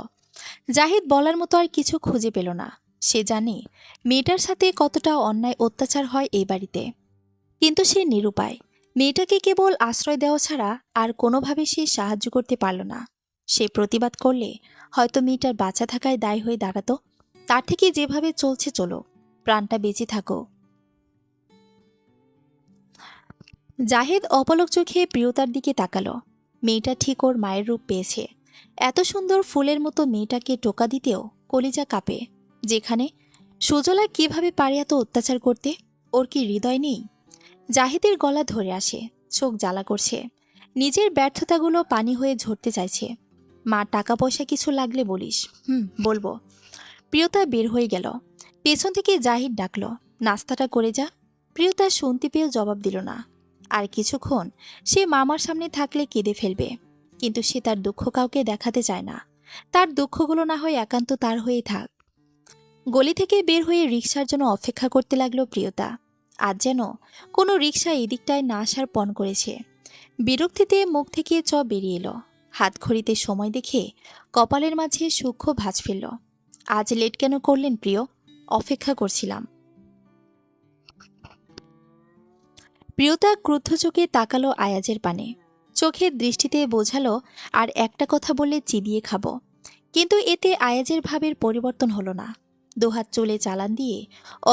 A: জাহিদ বলার মতো আর কিছু খুঁজে পেল না। সে জানে মেয়েটার সাথে কতটা অন্যায় অত্যাচার হয় এই বাড়িতে। কিন্তু সে নিরুপায়। মেয়েটাকে কেবল আশ্রয় দেওয়া ছাড়া আর কোনোভাবে সে সাহায্য করতে পারল না। সে প্রতিবাদ করলে হয়তো মেয়েটার বাঁচা থাকায় দায়ী হয়ে দাঁড়াতো। তার থেকে যেভাবে চলছে চলো, প্রাণটা বেঁচে থাকো। জাহিদ অপলক চোখে প্রিয়তার দিকে তাকালো। মেয়েটা ঠিক ওর মায়ের রূপ পেয়েছে। এত সুন্দর ফুলের মতো মেয়েটাকে টোকা দিতেও কলিজা কাঁপে। যেখানে সুজলা কিভাবে পারে এত অত্যাচার করতে? ওর কি হৃদয় নেই? জাহিদের গলা ধরে আসে, চোখ জ্বালা করছে। নিজের ব্যর্থতাগুলো পানি হয়ে ঝরতে চাইছে। মা, টাকা পয়সা কিছু লাগলে বলিস। বলবো। প্রিয়তা বের হয়ে গেল। পেছন থেকে জাহিদ ডাকল, নাস্তাটা করে যা। প্রিয়তা শুনতে পেয়েও জবাব দিল না। আর কিছুক্ষণ সে মামার সামনে থাকলে কেঁদে ফেলবে, কিন্তু সে তার দুঃখ কাউকে দেখাতে চায় না। তার দুঃখগুলো না হয় একান্ত তার হয়েই থাক। গলি থেকে বের হয়ে রিকশার জন্য অপেক্ষা করতে লাগলো প্রিয়তা। আজ যেন কোনো রিকশা এদিকটায় না আসার পণ করেছে। বিরক্তিতে মুখ থেকে বেরিয়ে এলো। হাত ঘড়িতে সময় দেখে কপালের মাঝে সূক্ষ্ম ভাঁজ ফেলল। আজ লেট কেন করলেন প্রিয়? অপেক্ষা করছিলাম। প্রিয়তা ক্রুদ্ধ চোখে তাকালো আয়াজের পানে। চোখের দৃষ্টিতে বোঝালো আর একটা কথা বললে চিবিয়ে খাবো। কিন্তু এতে আয়াজের ভাবের পরিবর্তন হলো না। দুহাত চুলে চালান দিয়ে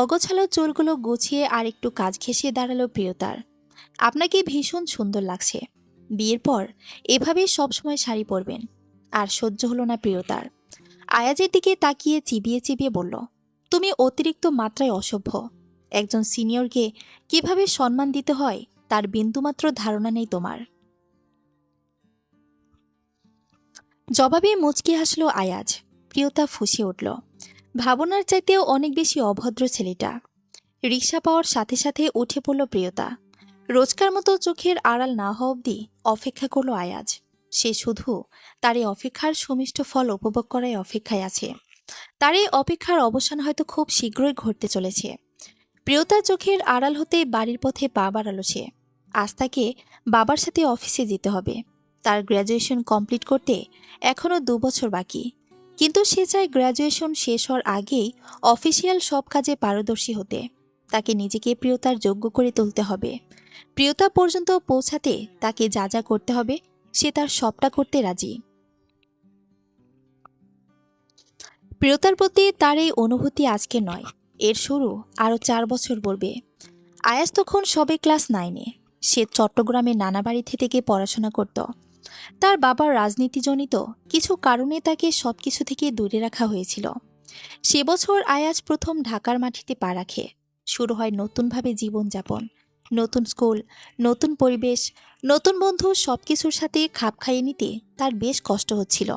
A: অগোছালো চুলগুলো গুছিয়ে আর একটু কাজ ঘেঁষিয়ে দাঁড়ালো প্রিয়তার। আপনাকে ভীষণ সুন্দর লাগছে। বিয়ের পর এভাবেই সবসময় শাড়ি পরবেন। আর সহ্য হলো না প্রিয়তার। আয়াজের দিকে তাকিয়ে চিবিয়ে চিবিয়ে বলল, তুমি অতিরিক্ত মাত্রায় অসভ্য। একজন সিনিয়রকে কিভাবে সম্মান দিতে হয় তার বিন্দুমাত্র ধারণা নেই তোমার। জবাবে মুচকি হাসল আয়াজ। প্রিয়তা ফুঁসে উঠল। ভাবনার চাইতেও অনেক বেশি অভদ্র ছেলেটা। রিকশা পাওয়ার সাথে সাথে উঠে পড়ল প্রিয়তা। রোজকার মতো চোখের আড়াল না হওয়া অবধি অপেক্ষা করল আয়াজ। সে শুধু তার এই অপেক্ষার সুমিষ্ট ফল উপভোগ করায় অপেক্ষায় আছে। তার এই অপেক্ষার অবসান হয়তো খুব শীঘ্রই ঘটতে চলেছে। প্রিয়তার চোখের আড়াল হতে বাড়ির পথে পা বাড়ালো সে। আজ তাকে বাবার সাথে অফিসে যেতে হবে। তার গ্র্যাজুয়েশন কমপ্লিট করতে এখনও 2 বছর বাকি। কিন্তু সে চায় গ্র্যাজুয়েশন শেষ হওয়ার আগেই অফিসিয়াল সব কাজে পারদর্শী হতে। তাকে নিজেকে প্রিয়তার যোগ্য করে তুলতে হবে। প্রিয়তা পর্যন্ত পৌঁছাতে তাকে যা যা করতে হবে সে তার সবটা করতে রাজি। প্রিয়তার প্রতি তার এই অনুভূতি আজকে নয়, এর শুরু আরও 4 বছর পূর্বে। আয়াজ তখন সবে ক্লাস 9-এ। সে চট্টগ্রামে নানা বাড়িতে থেকে পড়াশোনা করত। তার বাবার রাজনীতিজনিত কিছু কারণে তাকে সবকিছু থেকে দূরে রাখা হয়েছিল। সে বছর আয়াজ প্রথম ঢাকার মাটিতে পা রাখে। শুরু হয় নতুনভাবে জীবনযাপন। নতুন স্কুল, নতুন পরিবেশ, নতুন বন্ধু, সবকিছুর সাথে খাপ খাইয়ে নিতে তার বেশ কষ্ট হচ্ছিল।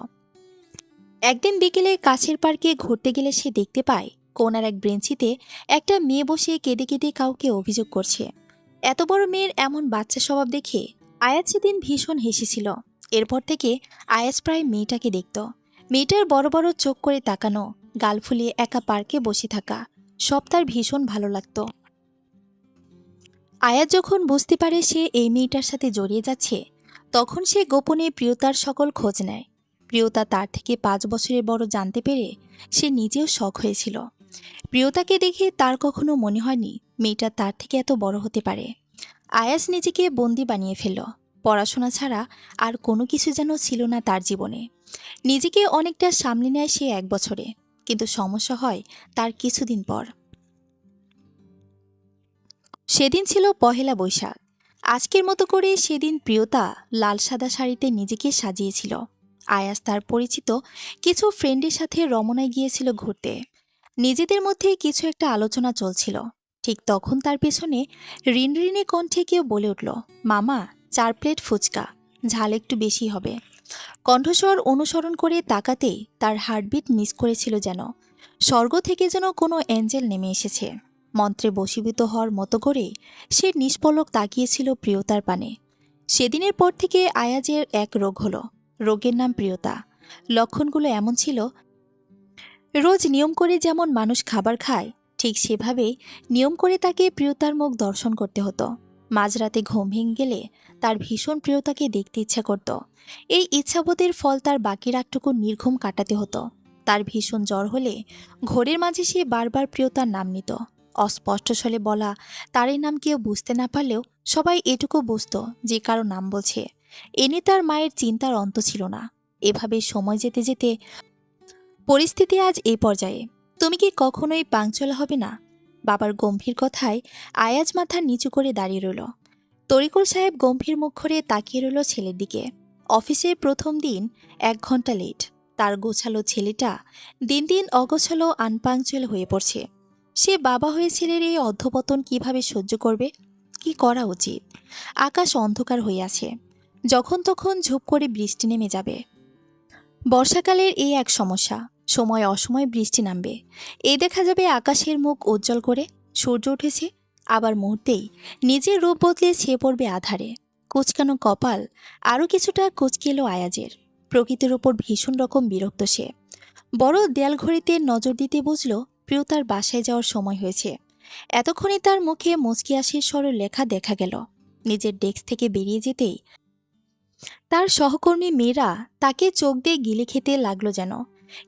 A: একদিন বিকেলে কাছের পার্কে ঘুরতে গেলে সে দেখতে পায় কোনার এক বেঞ্চিতে একটা মেয়ে বসে কেঁদে কেঁদে কাউকে অভিযোগ করছে। এত বড় মেয়ের এমন বাচ্চা স্বভাব দেখে আয়াজ সেদিন ভীষণ হেসেছিল। এরপর থেকে আয়াজ প্রায় মেয়েটাকে দেখত। মেয়েটার বড় বড় চোখ করে তাকানো, গাল ফুলিয়ে একা পার্কে বসে থাকা, সব তার ভীষণ ভালো লাগত। আয়াজ যখন বুঝতে পারে সে এই মেয়েটার সাথে জড়িয়ে যাচ্ছে, তখন সে গোপনে প্রিয়তার সকল খোঁজ নেয়। প্রিয়তা তার থেকে 5 বছরের বড় জানতে পেরে সে নিজেও শখ হয়েছিল। প্রিয়তাকে দেখে তার কখনো মনে হয়নি মেয়েটা তার থেকে এত বড় হতে পারে। আয়াজ নিজেকে বন্দি বানিয়ে ফেলল। পড়াশোনা ছাড়া আর কোনো কিছু যেন ছিল না তার জীবনে। নিজেকে অনেকটা সামলে নেয় সে 1 বছরে, কিন্তু সমস্যা হয় তার কিছুদিন পর। সেদিন ছিল পহেলা বৈশাখ। আজকের মতো করে সেদিন প্রিয়তা লাল সাদা শাড়িতে নিজেকে সাজিয়েছিল। আয়াজ তার পরিচিত কিছু ফ্রেন্ডের সাথে রমনায় গিয়েছিল ঘুরতে। নিজেদের মধ্যে কিছু একটা আলোচনা চলছিল। ঠিক তখন তার পেছনে রিনরিনে কণ্ঠে কেউ বলে উঠল, মামা 4 প্লেট ফুচকা, ঝাল একটু বেশি হবে। কণ্ঠস্বর অনুসরণ করে তাকাতেই তার হার্টবিট মিস করেছিল যেন। স্বর্গ থেকে যেন কোনো অ্যাঞ্জেল নেমে এসেছে। মন্ত্রে বশীভূত হওয়ার মতো করে সে নিষ্পলক তাকিয়েছিল প্রিয়তার পানে। সেদিনের পর থেকে আয়াজের এক রোগ হলো। রোগের নাম প্রিয়তা। লক্ষণগুলো এমন ছিল, রোজ নিয়ম করে যেমন মানুষ খাবার খায়, ঠিক সেভাবেই নিয়ম করে তাকে প্রিয়তার মুখ দর্শন করতে হতো। মাঝরাতে ঘুম ভেঙে গেলে তার ভীষণ প্রিয়তাকে দেখতে ইচ্ছা করত। এই ইচ্ছাবোধের ফল তার বাকি রাতটুকু নির্ঘুম কাটাতে হতো। তার ভীষণ জ্বর হলে ঘোরের মাঝে সে বারবার প্রিয়তার নাম নিত। অস্পষ্ট স্বরে বলা তার এই নাম কেউ বুঝতে না পারলেও সবাই এটুকু বুঝত যে কারো নাম বলছে। এ নিয়ে তার মায়ের চিন্তার অন্ত ছিল না। এভাবে সময় যেতে যেতে পরিস্থিতি আজ এই পর্যায়ে। তুমি কি কখনোই পাংচুয়াল হবে না? বাবার গম্ভীর কথায় আয়াজ মাথা নিচু করে দাঁড়িয়ে রইল। তরিকুল সাহেব গম্ভীর মুখ করে তাকিয়ে রইল ছেলের দিকে। অফিসের প্রথম দিন 1 ঘন্টা লেট। তার গোছালো ছেলেটা দিন দিন অগোছালো আনপাংচুয়াল হয়ে পড়ছে। সে বাবা হয়ে ছেলের এই অধঃপতন কিভাবে সহ্য করবে? কি করা উচিত? আকাশ অন্ধকার হয়ে আছে। যখন তখন ঝুপ করে বৃষ্টি নেমে যাবে। বর্ষাকালের এই এক সমস্যা, সময় অসময় বৃষ্টি নামবে। এই দেখা যাবে আকাশের মুখ উজ্জ্বল করে সূর্য উঠেছে, আবার মুহূর্তেই নিজের রূপ বদলে ছেয়ে পড়বে আধারে। কুচকানো কপাল আরও কিছুটা কুচকে এলো আয়াজের। প্রকৃতির ওপর ভীষণ রকম বিরক্ত সে। বড় দেয়াল ঘড়িতে নজর দিতে বুঝল প্রিয়তার বাসায় যাওয়ার সময় হয়েছে। এতক্ষণে তার মুখে মুচকি হাসির স্বরে লেখা দেখা গেল। নিজের ডেস্ক থেকে বেরিয়ে যেতেই তার সহকর্মী মেয়েরা তাকে চোখ দিয়ে গিলে খেতে লাগলো যেন।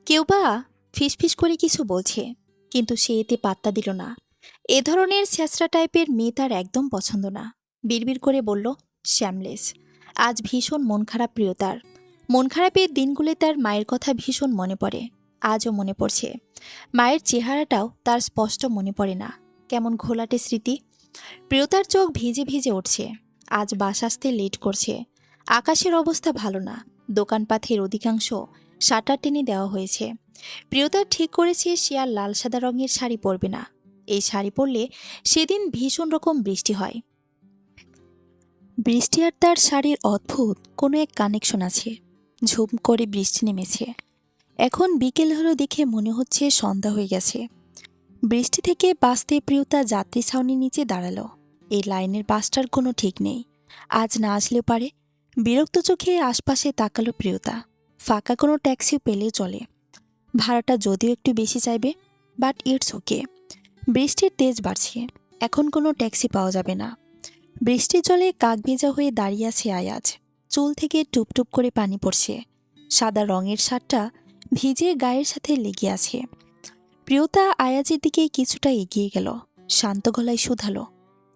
A: কেউ বা ফিসফিস করে কিছু বলছে, কিন্তু সে এতে পাত্তা দিল না। এ ধরনের ছ্যাঁচড়া টাইপের মেয়ে তার একদম পছন্দ না। বিড়বিড় করে বলল, শ্যামলেস। আজ ভীষণ মন খারাপ প্রিয়তার। মন খারাপের দিনগুলো তার মায়ের কথা ভীষণ মনে পড়ে। আজও মনে পড়ছে। মায়ের চেহারাটাও তার স্পষ্ট মনে পড়ে না, কেমন ঘোলাটে স্মৃতি। প্রিয়তার চোখ ভিজে ভিজে উঠছে। আজ বাস আসতে লেট করছে। আকাশের অবস্থা ভালো না। দোকানপাথের অধিকাংশ শাটার টেনে দেওয়া হয়েছে। প্রিয়তা ঠিক করেছে সে আর লাল সাদা রঙের শাড়ি পরবে না। এই শাড়ি পরলে সেদিন ভীষণ রকম বৃষ্টি হয়। বৃষ্টি আর তার শাড়ির অদ্ভুত কোনো এক কানেকশন আছে। ঝুম করে বৃষ্টি নেমেছে। এখন বিকেল হলো দেখে মনে হচ্ছে সন্ধ্যা হয়ে গেছে। বৃষ্টি থেকে বাঁচতে প্রিয়তা যাত্রী ছাউনির নিচে দাঁড়ালো। এই লাইনের বাসটার কোনো ঠিক নেই। আজ না আসলেও পারে। বিরক্ত চোখে আশপাশে তাকালো প্রিয়তা। ফাঁকা কোনো ট্যাক্সি পেলেও চলে। ভাড়াটা যদিও একটু বেশি চাইবে, বাট ইটস ওকে। বৃষ্টির তেজ বাড়ছে। এখন কোনো ট্যাক্সি পাওয়া যাবে না। বৃষ্টির জলে কাক ভেজা হয়ে দাঁড়িয়ে আছে আয়াজ। চুল থেকে টুপটুপ করে পানি পড়ছে। সাদা রঙের শার্টটা ভিজে গায়ের সাথে লেগে আছে। প্রিয়তা আয়াজের দিকে কিছুটা এগিয়ে গেল। শান্ত গলায় শুধালো,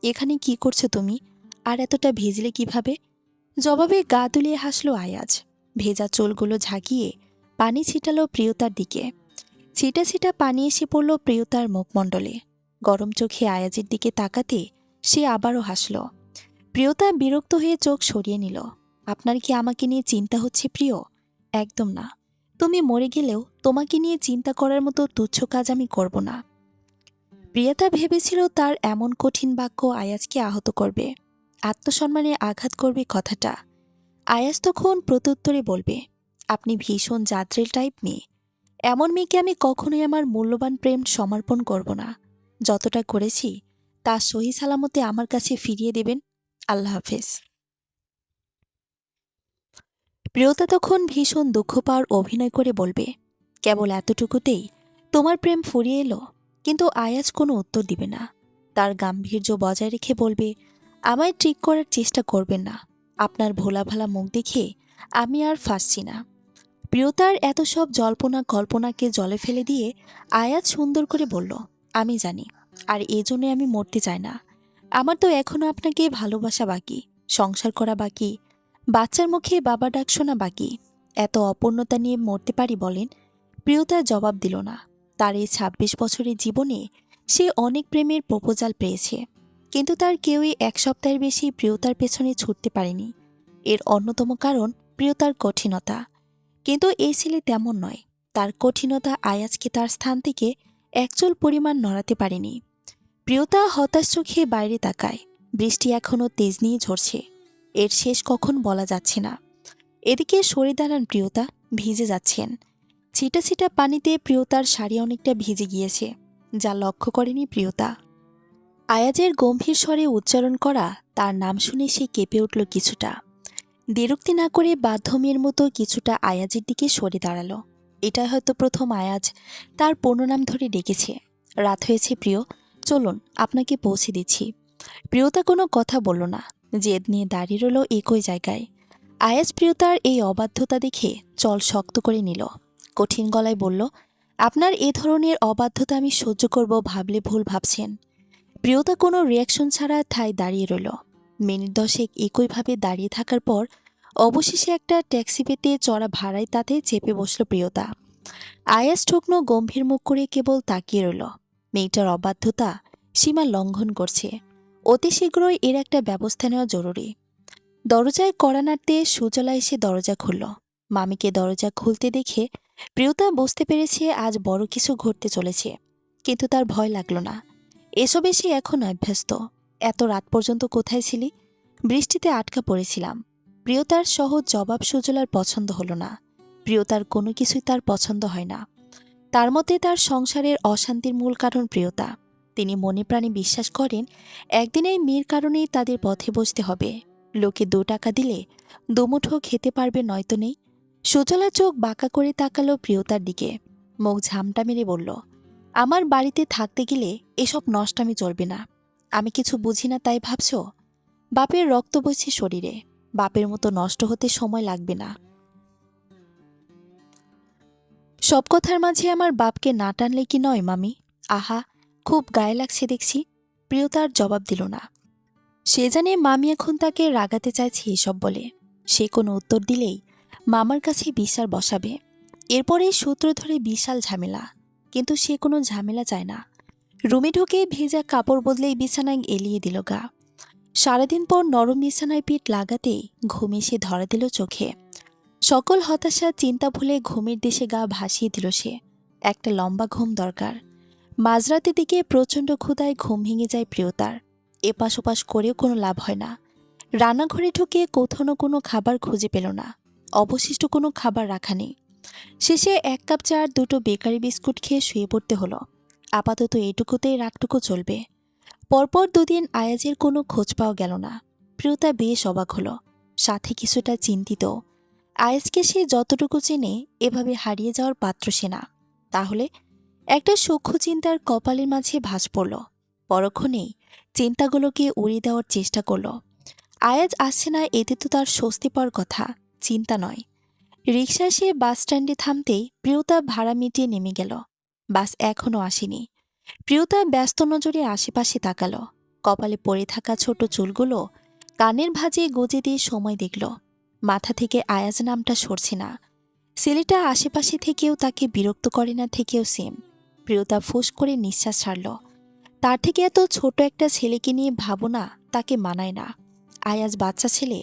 A: এখানে কি করছো তুমি? আর এতটা ভিজলে কিভাবে? জবাবে গা দুলিয়ে হাসলো আয়াজ। ভেজা চুলগুলো ঝাঁকিয়ে পানি ছিটালো প্রিয়তার দিকে। ছিটা ছিটা পানি এসে পড়ল প্রিয়তার মুখমণ্ডলে। গরম চোখে আয়াজের দিকে তাকাতে সে আবারও হাসল। প্রিয়তা বিরক্ত হয়ে চোখ সরিয়ে নিল। আপনার কি আমাকে নিয়ে চিন্তা হচ্ছে প্রিয়? একদম না। তুমি মরে গেলেও তোমাকে নিয়ে চিন্তা করার মতো তুচ্ছ কাজ আমি করব না। প্রিয়তা ভেবেছিল তার এমন কঠিন বাক্য আয়াজকে আহত করবে, আত্মসম্মানে আঘাত করবে কথাটা। আয়াজ তখন প্রত্যুত্তরে বলবে, আপনি ভীষণ জাদ্রেল টাইপ মেয়ে। এমন মেয়েকে আমি কখনোই আমার মূল্যবান প্রেম সমর্পণ করব না। যতটা করেছি তা সহি সালামতে আমার কাছে ফিরিয়ে দেবেন। আল্লাহ হাফেজ। প্রিয়তা তখন ভীষণ দুঃখ পাওয়ার অভিনয় করে বলবে, কেবল এতটুকুতেই তোমার প্রেম ফুরিয়ে এলো? কিন্তু আয়াজ কোনো উত্তর দিবে না। তার গাম্ভীর্য বজায় রেখে বলবে, আমায় ট্রিক করার চেষ্টা করবেন না। আপনার ভোলা ভালা মুখ দেখে আমি আর ফাঁসছি না। প্রিয়তার এত সব জল্পনা কল্পনাকে জলে ফেলে দিয়ে আয়াজ সুন্দর করে বলল, আমি জানি, আর এজন্য আমি মরতে চাই না। আমার তো এখনো আপনাকে ভালোবাসা বাকি, সংসার করা বাকি, বাচ্চার মুখে বাবা ডাক শোনা বাকি। এত অপূর্ণতা নিয়ে মরতে পারি বলেন? প্রিয়তা জবাব দিল না। তার এই ২৬ বছরের জীবনে সে অনেক প্রেমের প্রপোজাল পেয়েছে, কিন্তু তার কেউই 1 সপ্তাহের বেশি প্রিয়তার পেছনে ছুটতে পারেনি। এর অন্যতম কারণ প্রিয়তার কঠিনতা। কিন্তু এই ছেলে তেমন নয়। তার কঠিনতা আয়াজকে তার স্থান থেকে একচুল পরিমাণ নড়াতে পারেনি। প্রিয়তা হতাশ চোখে বাইরে তাকায়। বৃষ্টি এখনও তেজ নিয়ে ঝরছে। এর শেষ কখন বলা যাচ্ছে না। এদিকে সরে দাঁড়ান প্রিয়তা, ভিজে যাচ্ছেন। ছিটা ছিটা পানিতে প্রিয়তার শাড়ি অনেকটা ভিজে গিয়েছে, যা লক্ষ্য করেনি প্রিয়তা। আয়াজের গম্ভীর স্বরে উচ্চারণ করা তার নাম শুনে সে কেঁপে উঠল কিছুটা। দ্বিরুক্তি না করে বাধ্য মেয়ের মতো কিছুটা আয়াজের দিকে সরে দাঁড়ালো। এটাই হয়তো প্রথম আয়াজ তার পূর্ণ নাম ধরে ডেকেছে। রাত হয়েছে প্রিয়, চলুন আপনাকে পৌঁছে দিচ্ছি। প্রিয়তা কোনো কথা বলল না, জেদ নিয়ে দাঁড়িয়ে রইল একই জায়গায়। আয়াজ প্রিয়তার এই অবাধ্যতা দেখে চল শক্ত করে নিল। কঠিন গলায় বলল, আপনার এ ধরনের অবাধ্যতা আমি সহ্য করব ভাবলে ভুল ভাবছেন। প্রিয়তা কোনো রিয়াকশন ছাড়া ঠায় দাঁড়িয়ে রইল। মিনিট 10 একইভাবে দাঁড়িয়ে থাকার পর অবশেষে একটা ট্যাক্সি পেতে চড়া ভাড়ায় তাতে চেপে বসল প্রিয়তা। আয়াজ ঠুকনো গম্ভীর মুখ করে কেবল তাকিয়ে রইল। মেয়েটার অবাধ্যতা সীমা লঙ্ঘন করছে। অতি শীঘ্রই এর একটা ব্যবস্থা নেওয়া জরুরি। দরজায় কড়া নাড়তে সুজলা এসে দরজা খুলল। মামিকে দরজা খুলতে দেখে প্রিয়তা বুঝতে পেরেছে আজ বড় কিছু ঘটতে চলেছে, কিন্তু তার ভয় লাগলো না। এসবে সে এখন অভ্যস্ত। এত রাত পর্যন্ত কোথায় ছিলি? বৃষ্টিতে আটকা পড়েছিলাম। প্রিয়তার সহজ জবাব সুজলার পছন্দ হলো না। প্রিয়তার কোনো কিছুই তার পছন্দ হয় না। তার মতে তার সংসারের অশান্তির মূল কারণ প্রিয়তা। তিনি মনে প্রাণে বিশ্বাস করেন একদিন এই মেয়ের কারণেই তাদের পথে বসতে হবে। লোকে 2 টাকা দিলে দুমুঠো খেতে পারবে, নয়তো নেই। সুজলা চোখ বাঁকা করে তাকালো প্রিয়তার দিকে, মুখ ঝামটা মেরে বলল, আমার বাড়িতে থাকতে গেলে এসব নষ্টামি চলবে না। আমি কিছু বুঝি না তাই ভাবছ? বাপের রক্ত বইছে শরীরে, বাপের মতো নষ্ট হতে সময় লাগবে না। সব কথার মাঝে আমার বাপকে না টানলে কি নয় মামি? আহা, খুব গায়ে লাগছে দেখছি। প্রিয়তার জবাব দিল না। সে জানে মামি এখন তাকে রাগাতে চাইছে এসব বলে। সে কোনো উত্তর দিলেই মামার কাছে বিচার বসাবে। এরপরে সূত্র ধরে বিশাল ঝামেলা। কিন্তু সে কোনো ঝামেলা চায় না। রুমে ঢুকে ভেজা কাপড় বদলেই বিছানায় এলিয়ে দিল গা। সারাদিন পর নরম বিছানায় পিঠ লাগাতেই ঘুম এসে ধরা দিল চোখে। সকল হতাশা চিন্তা ভুলে ঘুমের দেশে গা ভাসিয়ে দিল সে। একটা লম্বা ঘুম দরকার। মাঝরাতের দিকে প্রচণ্ড ক্ষুধায় ঘুম ভেঙে যায় প্রিয়তার। এপাশ ওপাশ করেও কোনো লাভ হয় না। রান্নাঘরে ঢুকে কোথাও কোনো খাবার খুঁজে পেল না। অবশিষ্ট কোনো খাবার রাখা নেই। শেষে 1 কাপ চা আর 2টো বেকারি বিস্কুট খেয়ে শুয়ে পড়তে হলো। আপাতত এইটুকুতেই রাগটুকু চলবে। পরপর 2 দিন আয়াজের কোনো খোঁজ পাওয়া গেল না। প্রিয়তা বেশ অবাক হলো, সাথে কিছুটা চিন্তিত। আয়াজকে সে যতটুকু চেনে এভাবে হারিয়ে যাওয়ার পাত্র সে না। তাহলে একটা সূক্ষ্ম চিন্তার কপালের মাঝে ভাঁজ পড়ল। পরক্ষণেই চিন্তাগুলোকে উড়িয়ে দেওয়ার চেষ্টা করল। আয়াজ আসছে না, এতে তো তার স্বস্তি পাওয়ার কথা, চিন্তা নয়। রিকশা এসে বাস স্ট্যান্ডে থামতেই প্রিয়তা ভাড়া মিটিয়ে নেমে গেল। বাস এখনও আসেনি। প্রিয়তা ব্যস্ত নজরে আশেপাশে তাকালো। কপালে পড়ে থাকা ছোট চুলগুলো কানের ভাঁজে গজে দিয়ে সময় দেখল। মাথা থেকে আয়াজ নামটা সরছে না। ছেলেটা আশেপাশে থেকেও তাকে বিরক্ত করে না, থেকেও সেম। প্রিয়তা ফুঁস করে নিঃশ্বাস ছাড়ল। তার থেকে এত ছোট একটা ছেলেকে নিয়ে ভাবনা তাকে মানায় না। আয়াজ বাচ্চা ছেলে,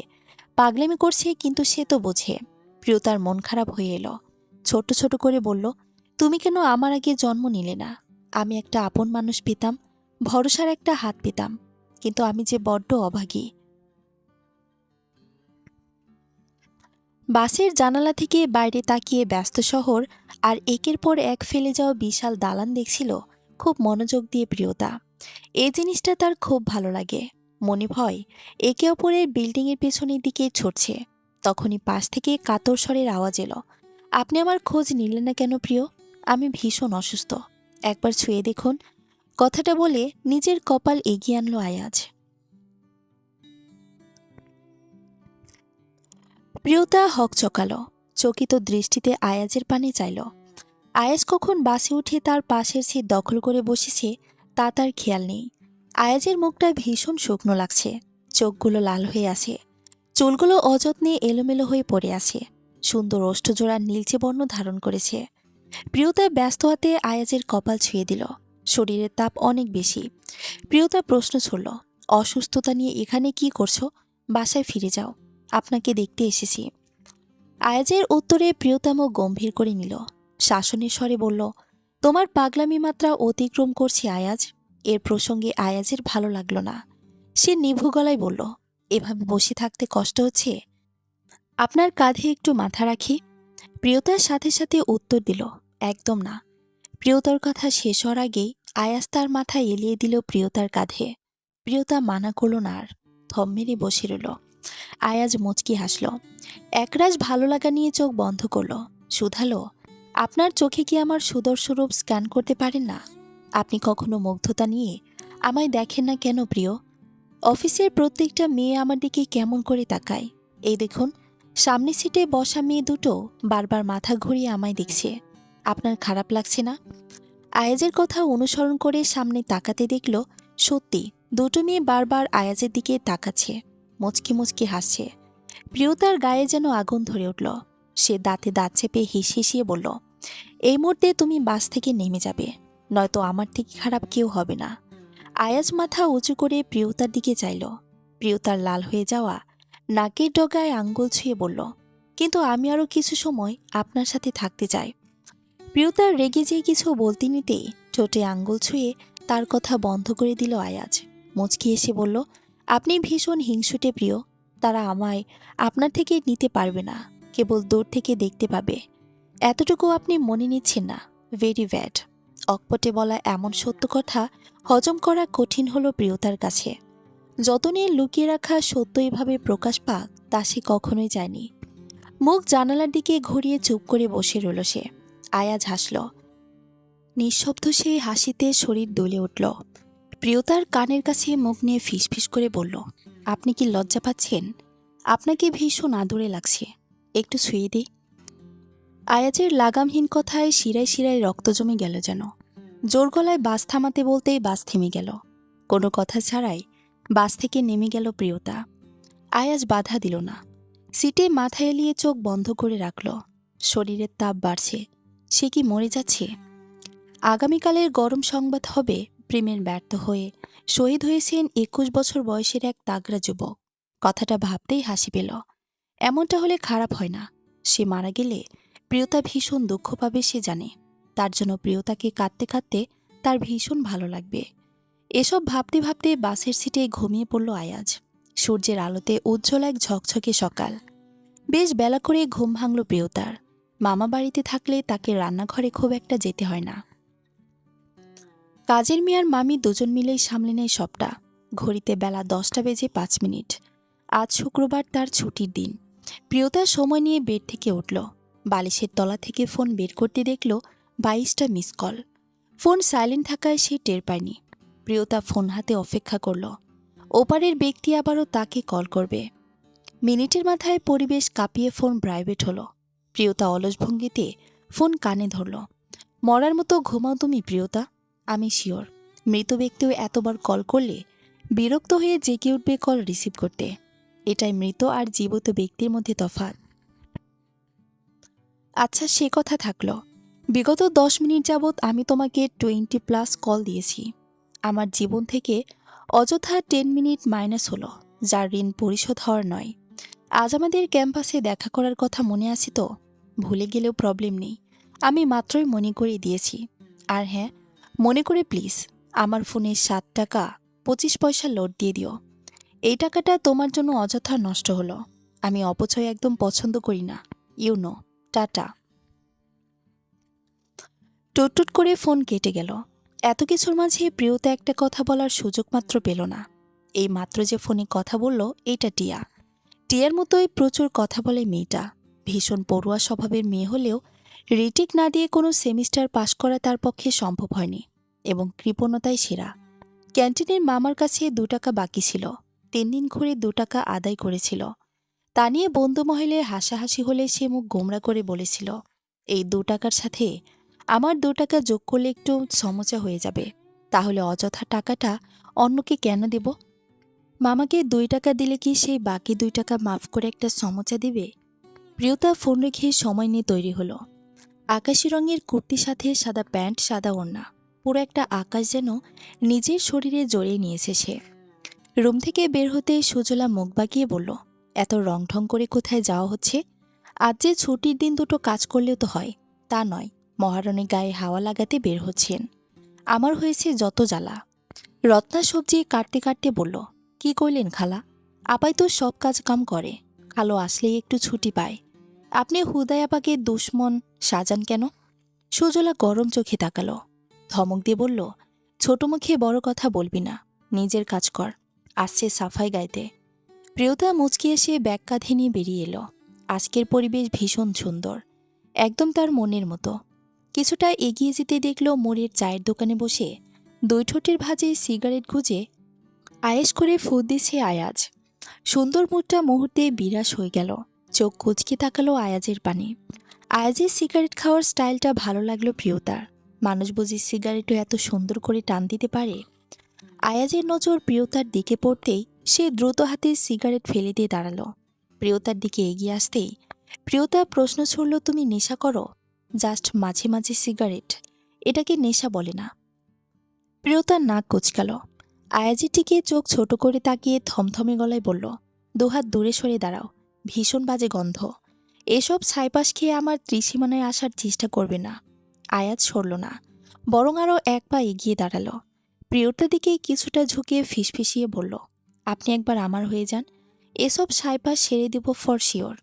A: পাগলামি করছে, কিন্তু সে তো বোঝে। প্রিয়তার মন খারাপ হয়ে এলো। ছোট ছোট করে বলল, তুমি কেন আমার আগে জন্ম নিলে না? আমি একটা আপন মানুষ পেতাম, ভরসার একটা হাত পেতাম। কিন্তু আমি যে বড্ড অভাগী। বাসের জানালা থেকে বাইরে তাকিয়ে ব্যস্ত শহর আর একের পর এক ফেলে যাওয়া বিশাল দালান দেখছিল খুব মনোযোগ দিয়ে প্রিয়তা। এই জিনিসটা তার খুব ভালো লাগে। মনে ভয় একে অপরের বিল্ডিংয়ের পেছনের দিকে ছুটছে। তখনই পাশ থেকে কাতর স্বরের আওয়াজ এলো, আপনি আমার খোঁজ নিলেন না কেন প্রিয়? আমি ভীষণ অসুস্থ, একবার ছুঁয়ে দেখুন। কথাটা বলে নিজের কপাল এগিয়ে আনলো আয়াজ। প্রিয়তা হকচকালো, চকিত দৃষ্টিতে আয়াজের পানে চাইল। আয়াজ কখন বাসে উঠে তার পাশের সিট দখল করে বসেছে তা তার খেয়াল নেই। আয়াজের মুখটা ভীষণ শুকনো লাগছে, চোখগুলো লাল হয়ে আছে, চুলগুলো অযত্নে এলোমেলো হয়ে পড়ে আছে, সুন্দর ওষ্ঠজোড়া নীলচে বর্ণ ধারণ করেছে। প্রিয়তা ব্যস্ত হাতে আয়াজের কপাল ছুঁয়ে দিল। শরীরের তাপ অনেক বেশি। প্রিয়তা প্রশ্ন ছুড়ল, অসুস্থতা নিয়ে এখানে কি করছো? বাসায় ফিরে যাও, আপনাকে দেখতে এসেছি। আয়াজের উত্তরে প্রিয়তা মুখ গম্ভীর করে নিল। শাসনের স্বরে বলল, তোমার পাগলামি মাত্রা অতিক্রম করছে আয়াজ। এর প্রসঙ্গে আয়াজের ভালো লাগলো না। সে নিভু গলায় বলল, এভাবে বসে থাকতে কষ্ট হচ্ছে? আপনার কাঁধে একটু মাথা রাখি। প্রিয়তার সাথে সাথে উত্তর দিল, একদম না। প্রিয়তার কথা শেষ হওয়ার আগেই আয়াজ তার মাথা এলিয়ে দিল প্রিয়তার কাঁধে। প্রিয়তা মানা করল না আর, থম মেরে বসে রইল। আয়াজ মুচকি হাসল, একরাশ ভালো লাগা নিয়ে চোখ বন্ধ করল। শুধালো, আপনার চোখে কি আমার সুদর্শরূপ স্ক্যান করতে পারেন না? আপনি কখনো মুগ্ধতা নিয়ে আমায় দেখেন না কেন প্রিয়? অফিসের প্রত্যেকটা মেয়ে আমার দিকে কেমন করে তাকায়। এই দেখুন, সামনে সিটে বসা মেয়ে দুটো বারবার মাথা ঘুরিয়ে আমায় দেখছে। আপনার খারাপ লাগছে না? আয়াজের কথা অনুসরণ করে সামনে তাকাতে দেখল সত্যি 2টো মেয়ে বারবার আয়াজের দিকে তাকাচ্ছে, মুচকি মুচকি হাসছে। প্রিয়তার গায়ে যেন আগুন ধরে উঠল। সে দাঁতে দাঁত চেপে হিসিয়ে বলল, এই মুহূর্তে তুমি বাস থেকে নেমে যাবে, নয়তো আমার থেকে খারাপ কেউ হবে না। আয়াজ মাথা উঁচু করে প্রিয়তার দিকে চাইল। প্রিয়তার লাল হয়ে যাওয়া নাকের ডগায় আঙ্গুল ছুঁয়ে বলল, কিন্তু আমি আরও কিছু সময় আপনার সাথে থাকতে চাই। প্রিয়তার রেগে যেয়ে কিছু বলতে নিতেই ঠোঁটে আঙ্গুল ছুঁয়ে তার কথা বন্ধ করে দিল আয়াজ। মুচকি এসে বলল, আপনি ভীষণ হিংসুটে প্রিয়। তারা আমায় আপনার থেকে নিতে পারবে না, কেবল দূর থেকে দেখতে পাবে। এতটুকু আপনি মনে নিচ্ছেন না। Very bad. অকপটে বলা এমন সত্য কথা হজম করা কঠিন হলো প্রিয়তার কাছে। যতনে লুকিয়ে রাখা সত্য এভাবে প্রকাশ পাক তা সে কখনোই যায়নি। মুখ জানালার দিকে ঘুরিয়ে চুপ করে বসে রইল সে। আয়াজ হাসল। নিঃশব্দ সেই হাসিতে শরীর দলে উঠল। প্রিয়তার কানের কাছে মুখ নিয়ে ফিসফিস করে বলল, আপনি কি লজ্জা পাচ্ছেন? আপনাকে ভীষণ আদরে লাগছে, একটু ছুঁয়ে দিই। আয়াজের লাগামহীন কথায় শিরায় শিরায় রক্ত জমে গেল যেন। জোর গলায় বাস থামাতে বলতেই বাস থেমে গেল। কোনো কথা ছাড়াই বাস থেকে নেমে গেল প্রিয়তা। আয়াজ বাধা দিল না। সিটে মাথা এলিয়ে চোখ বন্ধ করে রাখল। শরীরের তাপ বাড়ছে। সে কি মরে যাচ্ছে? আগামীকালের গরম সংবাদ হবে প্রেমের ব্যর্থ হয়ে শহীদ হয়েছেন ২১ বছর বয়সের এক তাগড়া যুবক। কথাটা ভাবতেই হাসি পেল। এমনটা হলে খারাপ হয় না। সে মারা গেলে প্রিয়তা ভীষণ দুঃখ পাবে সে জানে। তার জন্য প্রিয়তাকে কাঁদতে কাঁদতে তার ভীষণ ভালো লাগবে। এসব ভাবতে ভাবতে বাসের সিটে ঘুমিয়ে পড়ল আয়াজ। সূর্যের আলোতে উজ্জ্বল এক ঝকঝকে সকাল। বেশ বেলা করে ঘুম ভাঙল প্রিয়তার। মামা বাড়িতে থাকলে তাকে রান্নাঘরে খুব একটা যেতে হয় না। কাজের মেয়ে আর মামি দুজন মিলেই সামলে নেয় সবটা। ঘড়িতে বেলা 10টা বেজে 5 মিনিট। আজ শুক্রবার, তার ছুটির দিন। প্রিয়তা সময় নিয়ে বেড থেকে উঠল। বালিশের তলা থেকে ফোন বের করতে দেখল 22টা মিস কল। ফোন সাইলেন্ট থাকায় সে টের পায়নি। প্রিয়তা ফোন হাতে অপেক্ষা করল। ওপারের ব্যক্তি আবারও তাকে কল করবে। মিনিটের মাথায় পরিবেশ কাঁপিয়ে ফোন প্রাইভেট হলো। প্রিয়তা অলস ভঙ্গিতে ফোন কানে ধরল। মরার মতো ঘুমাও তুমি প্রিয়তা। আমি শিওর মৃত ব্যক্তিও এতবার কল করলে বিরক্ত হয়ে জেগে উঠবে কল রিসিভ করতে। এটাই মৃত আর জীবিত ব্যক্তির মধ্যে তফাৎ। আচ্ছা, সে কথা থাকলো। বিগত 10 মিনিট যাবৎ আমি তোমাকে 20+ কল দিয়েছি। আমার জীবন থেকে অযথা 10 মিনিট মাইনাস হলো, যার ঋণ পরিশোধ হওয়ার নয়। আজ আমাদের ক্যাম্পাসে দেখা করার কথা মনে আছে তো? ভুলে গেলেও প্রবলেম নেই, আমি মাত্রই মনে করিয়ে দিয়েছি। আর হ্যাঁ, মনে করে প্লিজ আমার ফোনে 7 টাকা 25 পয়সা লোড দিয়ে দিও। এই টাকাটা তোমার জন্য অযথা নষ্ট হলো। আমি অপচয় একদম পছন্দ করি না। ইউনো। টাটা। টুটটুট করে ফোন কেটে গেল। এত কিছুর মাঝে প্রিয়তা একটা কথা বলার সুযোগ মাত্র পেল না। এই মাত্র যে ফোনে কথা বলল এইটা টিয়া। টিয়ার মতোই প্রচুর কথা বলে মেয়েটা। ভীষণ পড়ুয়া স্বভাবের মেয়ে হলেও রিটিক না দিয়ে কোনো সেমিস্টার পাশ করা তার পক্ষে সম্ভব হয়নি, এবং কৃপণতাই সেরা। ক্যান্টিনের মামার কাছে 2 টাকা বাকি ছিল। 3 দিন ঘুরে 2 টাকা আদায় করেছিল। তা নিয়ে বন্ধু মহলে হাসাহাসি হলে সে মুখ গোমড়া করে বলেছিল, এই 2 টাকার সাথে আমার 2 টাকা যোগ করলে একটু সমস্যা হয়ে যাবে, তাহলে অযথা টাকাটা অন্যকে কেন দেব? মামাকে 2 টাকা দিলে কি সেই বাকি 2 টাকা মাফ করে একটা সমস্যা দিবে? প্রিয়তা ফোন রেখে সময় নিয়ে তৈরি হলো। আকাশি রঙের কুর্তির সাথে সাদা প্যান্ট, সাদা ওড়না, পুরো একটা আকাশ যেন নিজের শরীরে জড়িয়ে নিয়েছে সে। রুম থেকে বের হতেই সুজলা মুখ বাঁকিয়ে বলল, এত রং ঢং করে কোথায় যাওয়া হচ্ছে? আজ যে ছুটির দিন, দুটো কাজ করলেও তো হয়। তা নয়, মহারণী গায়ে হাওয়া লাগাতে বের হচ্ছেন। আমার হয়েছে যত জ্বালা। রত্না সবজি কাটতে কাটতে বলল, কি কইলেন খালা? আপাই তো সব কাজ কাম করে, খালো আসলেই একটু ছুটি পায়। আপনি হুদায় আপাকে দুশ্মন সাজান কেন? সুজলা গরম চোখে তাকালো। ধমক দিয়ে বলল, ছোট মুখে বড় কথা বলবি না, নিজের কাজ কর। আসছে সাফাই গাইতে। প্রিয়তা মুচকি এসে ব্যাগ কাঁধে নিয়ে বেরিয়ে এলো। আজকের পরিবেশ ভীষণ সুন্দর, একদম তার মনের মতো। কিছুটা এগিয়ে যেতে দেখল মোড়ের চায়ের দোকানে বসে 2 ঠোঁটের ভাঁজে সিগারেট গুজে আয়েশ করে ফুঁ দিছে আয়াজ। সুন্দর মুখটা মুহূর্তে বিরাস হয়ে গেল। চোখ কুচকে তাকালো আয়াজের পানে। আয়াজের সিগারেট খাওয়ার স্টাইলটা ভালো লাগলো প্রিয়তার। মানুষ বুঝি সিগারেটও এত সুন্দর করে টান দিতে পারে? আয়াজের নজর প্রিয়তার দিকে পড়তেই সে দ্রুত হাতে সিগারেট ফেলে দিয়ে দাঁড়ালো। প্রিয়তার দিকে এগিয়ে আসতেই প্রিয়তা প্রশ্ন ছুড়ল, তুমি নেশা করো? জাস্ট মাঝে মাঝে সিগারেট, এটাকে নেশা বলে না। প্রিয়তার নাক কুচকাল। আয়াজের দিকে চোখ ছোট করে তাকিয়ে থমথমে গলায় বলল, দুহাত দূরে সরে দাঁড়াও, ভীষণ বাজে গন্ধ। এসব ছাইপাশ খেয়ে আমার ত্রিসীমানায় আসার চেষ্টা করবে না। আয়াজ সরল না, বরং আরও এক পা এগিয়ে দাঁড়ালো। প্রিয়তার দিকে কিছুটা ঝুঁকিয়ে ফিসফিসিয়ে বলল, আপনি একবার আমার হয়ে যান, এসব ছাইপাশ সেরে দেব ফর শিওর।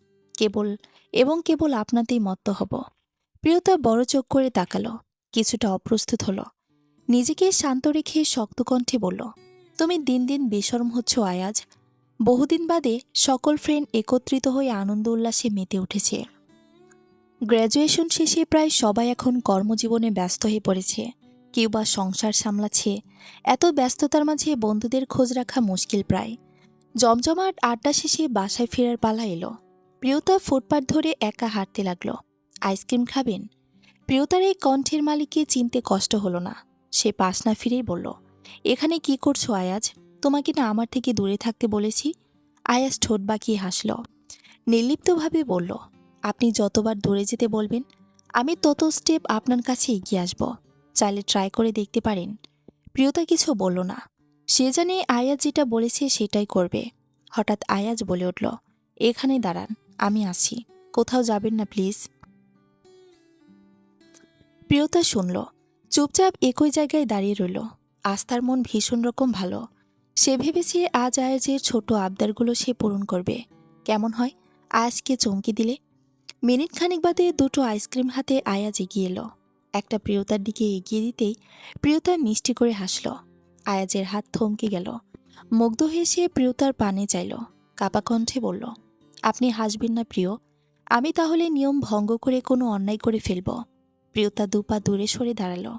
A: কেবল আপনাতেই মত্ত হব। প্রিয়তা বড় চোখ করে তাকালো, কিছুটা অপ্রস্তুত হলো। নিজেকে শান্ত রেখে শক্ত কণ্ঠে বলল, তুমি দিন দিন বেশরম হচ্ছ আয়াজ। বহুদিন বাদে সকল ফ্রেন্ড একত্রিত হয়ে আনন্দ উল্লাসে মেতে উঠেছে। গ্র্যাজুয়েশন শেষে প্রায় সবাই এখন কর্মজীবনে ব্যস্ত হয়ে পড়েছে, কেউ বা সংসার সামলাচ্ছে। এত ব্যস্ততার মাঝে বন্ধুদের খোঁজ রাখা মুশকিল প্রায়। জমজমাট আড্ডা শেষে বাসায় ফেরার পালা এলো। প্রিয়তা ফুটপাত ধরে একা হাঁটতে লাগলো। আইসক্রিম খাবেন? প্রিয়তার এই কণ্ঠের মালিককে চিনতে কষ্ট হলো না। সে পাশ না ফিরেই বলল, এখানে কি করছো আয়াজ? তোমাকে না আমার থেকে দূরে থাকতে বলেছি। আয়াজ ঠোঁট বাঁকিয়ে হাসল, নির্লিপ্তভাবে বলল, আপনি যতবার দূরে যেতে বলবেন আমি তত স্টেপ আপনার কাছে এগিয়ে আসব। চাইলে ট্রাই করে দেখতে পারেন। প্রিয়তা কিছু বলল না। সে জানে আয়াজ যেটা বলেছে সেটাই করবে। হঠাৎ আয়াজ বলে উঠল, এখানে দাঁড়ান, আমি আসি। কোথাও যাবেন না প্লিজ। প্রিয়তা শুনল, চুপচাপ একই জায়গায় দাঁড়িয়ে রইল। আজ তার মন ভীষণ রকম ভালো। সে ভেবেছে আজ আয়াজের ছোট আবদারগুলো সে পূরণ করবে। কেমন হয় আয়াজকে চমকে দিলে? মিনিট খানিক বাদে দুটো আইসক্রিম হাতে আয়াজ এগিয়ে এলো। একটা প্রিয়তার দিকে এগিয়ে দিতেই প্রিয়তা মিষ্টি করে হাসল। আয়াজের হাত থমকে গেল। মুগ্ধ হয়ে সে প্রিয়তার পানে চাইল। কাপা কণ্ঠে বলল, আপনি হাসবেন না প্রিয়। আমি তাহলে নিয়ম ভঙ্গ করে কোনো অন্যায় করে ফেলব। প্রিয়তা দুপা দূরে সরে দাঁড়ালো।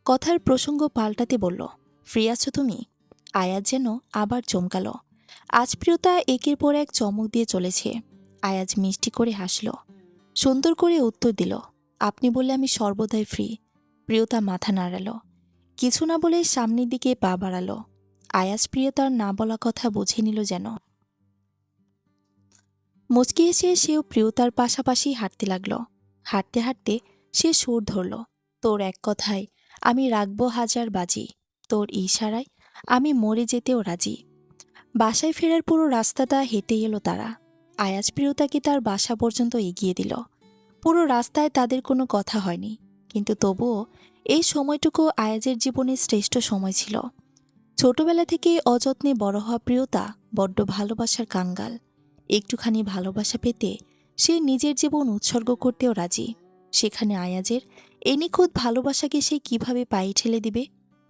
A: কথার প্রসঙ্গ পাল্টাতে বলল, ফ্রি আছো তুমি? আয়াজ যেন আবার চমকালো। আজ প্রিয়তা একের পর এক চমক দিয়ে চলেছে। আয়াজ মিষ্টি করে হাসল, সুন্দর করে উত্তর দিল, আপনি বললে আমি সর্বদাই ফ্রি। প্রিয়তা মাথা নাড়ালো, কিছু না বলে সামনের দিকে পা বাড়ালো। আয়াজ প্রিয়তার না বলা কথা বুঝে নিল যেন। মুচকি এসে সেও প্রিয়তার পাশাপাশি হাঁটতে লাগলো। হাঁটতে হাঁটতে সে সুর ধরল, তোর এক কথায় আমি রাখবো হাজার বাজি, তোর ইশারায় আমি মরে যেতেও রাজি। বাসায় ফেরার পুরো রাস্তাটা হেঁটে এলো তারা। আয়াজ প্রিয়তাকে তার বাসা পর্যন্ত এগিয়ে দিল। পুরো রাস্তায় তাদের কোনো কথা হয়নি, কিন্তু তবুও এই সময়টুকু আয়াজের জীবনের শ্রেষ্ঠ সময় ছিল। ছোটবেলা থেকে অযত্নে বড় হওয়া প্রিয়তা বড্ড ভালোবাসার কাঙ্গাল। একটুখানি ভালোবাসা পেতে সে নিজের জীবন উৎসর্গ করতেও রাজি। সেখানে আয়াজের এই নিখুঁত ভালোবাসাকে সে কিভাবে পায়ে ঠেলে দিবে?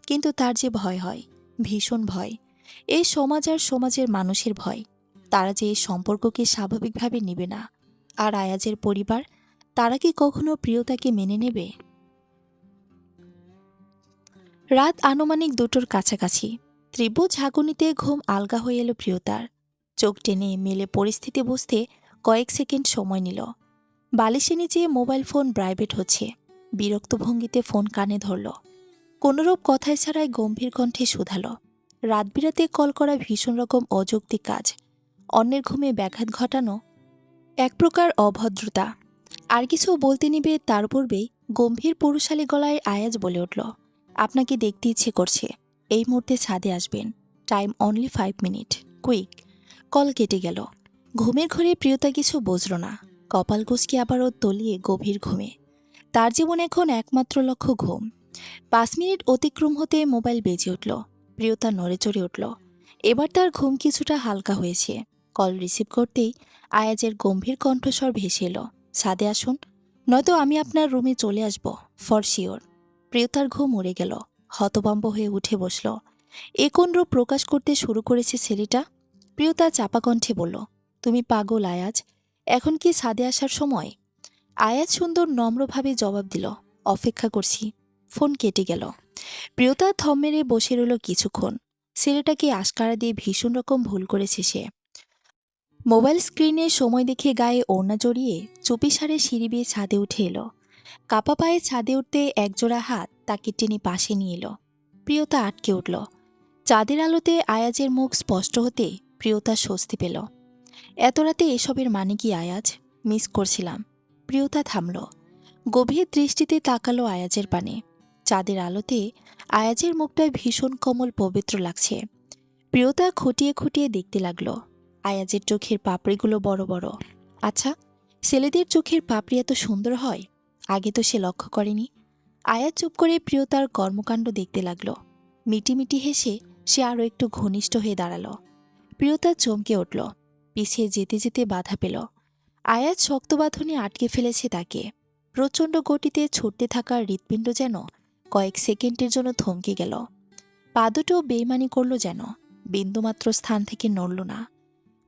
A: কিন্তু তার যে ভয় হয়, ভীষণ ভয়। এই সমাজ আর সমাজের মানুষের ভয়। তারা যে এই সম্পর্ককে স্বাভাবিকভাবে নেবে না। আর আয়াজের পরিবার, তারা কি কখনো প্রিয়তাকে মেনে নেবে? রাত আনুমানিক 2টোর কাছাকাছি। তীব্র ঝাঁকুনিতে ঘুম আলগা হয়ে এলো প্রিয়তার। চোখ টেনে মেলে পরিস্থিতি বুঝতে কয়েক সেকেন্ড সময় নিল। বালিশের নিচে মোবাইল ফোন ভাইব্রেট হচ্ছে। বিরক্ত ভঙ্গিতে ফোন কানে ধরল। কোনোরূপ কথায় ছাড়াই গম্ভীর কণ্ঠে শুধালো, রাত বিরাতে কল করা ভীষণ রকম অযৌক্তিক কাজ। অন্যের ঘুমে ব্যাঘাত ঘটানো এক প্রকার অভদ্রতা। আর কিছু বলতে নিবে তার পূর্বেই গম্ভীর পুরুষালী গলায় আয়াজ বলে উঠল, আপনাকে দেখতে ইচ্ছে করছে। এই মুহূর্তে ছাদে আসবেন। Time only 5 minute, quick. Call কেটে গেল। ঘুমের ঘরে প্রিয়তা কিছু বুঝল না। কপাল কুঁচকে আবারও তলিয়ে গভীর ঘুমে। তার জীবন এখন একমাত্র লক্ষ্য ঘুম। 5 মিনিট অতিক্রম হতে মোবাইল বেজে উঠল। প্রিয়তা নড়ে চড়ে উঠল। এবার তার ঘুম কিছুটা হালকা হয়েছে। কল রিসিভ করতেই আয়াজের গম্ভীর কণ্ঠস্বর ভেসে এলো, ছাদে আসুন, নয়তো আমি আপনার রুমে চলে আসব ফর শিওর। প্রিয়তার ঘুম উড়ে গেল। হতভম্ব হয়ে উঠে বসল। এ কোন রূপ প্রকাশ করতে শুরু করেছে ছেলেটা? প্রিয়তা চাপা কণ্ঠে বলল, তুমি পাগল আয়াজ, এখন কি ছাদে আসার সময়? আয়াজ সুন্দর নম্রভাবে জবাব দিল, অপেক্ষা করছি। ফোন কেটে গেল। প্রিয়তা থম মেরে বসে রইল কিছুক্ষণ। ছেলেটাকে আশকারা দিয়ে ভীষণ রকম ভুল করেছে সে। মোবাইল স্ক্রিনে সময় দেখে গায়ে ওড়না জড়িয়ে চুপিসারে সিঁড়ি বেয়ে ছাদে উঠে এলো। কাপা পায়ে ছাদে উঠতে একজোড়া হাত তাকে টেনে পাশে নিয়ে এলো। প্রিয়তা আটকে উঠল। চাঁদের আলোতে আয়াজের মুখ স্পষ্ট হতে প্রিয়তা স্বস্তি পেল। এত রাতে এসবের মানে কি আয়াজ? মিস করছিলাম। প্রিয়তা থামল। গভীর দৃষ্টিতে তাকালো আয়াজের পানে। চাঁদের আলোতে আয়াজের মুখটায় ভীষণ কোমল পবিত্র লাগছে। প্রিয়তা খুঁটিয়ে খুঁটিয়ে দেখতে লাগলো। আয়াজের চোখের পাপড়িগুলো বড় বড়। আচ্ছা, ছেলেদের চোখের পাপড়ি এত সুন্দর হয়? আগে তো সে লক্ষ্য করেনি। আয়াজ চুপ করে প্রিয়তার কর্মকাণ্ড দেখতে লাগল। মিটিমিটি হেসে সে আরও একটু ঘনিষ্ঠ হয়ে দাঁড়াল। প্রিয়তা চমকে উঠল, পিছিয়ে যেতে যেতে বাধা পেল। আয়াজ শক্ত বাঁধনে আটকে ফেলেছে তাকে। প্রচণ্ড গতিতে ছুটতে থাকা হৃৎপিণ্ড যেন কয়েক সেকেন্ডের জন্য থমকে গেল। পা দুটো বেইমানি করল যেন, বিন্দুমাত্র স্থান থেকে নড়ল না।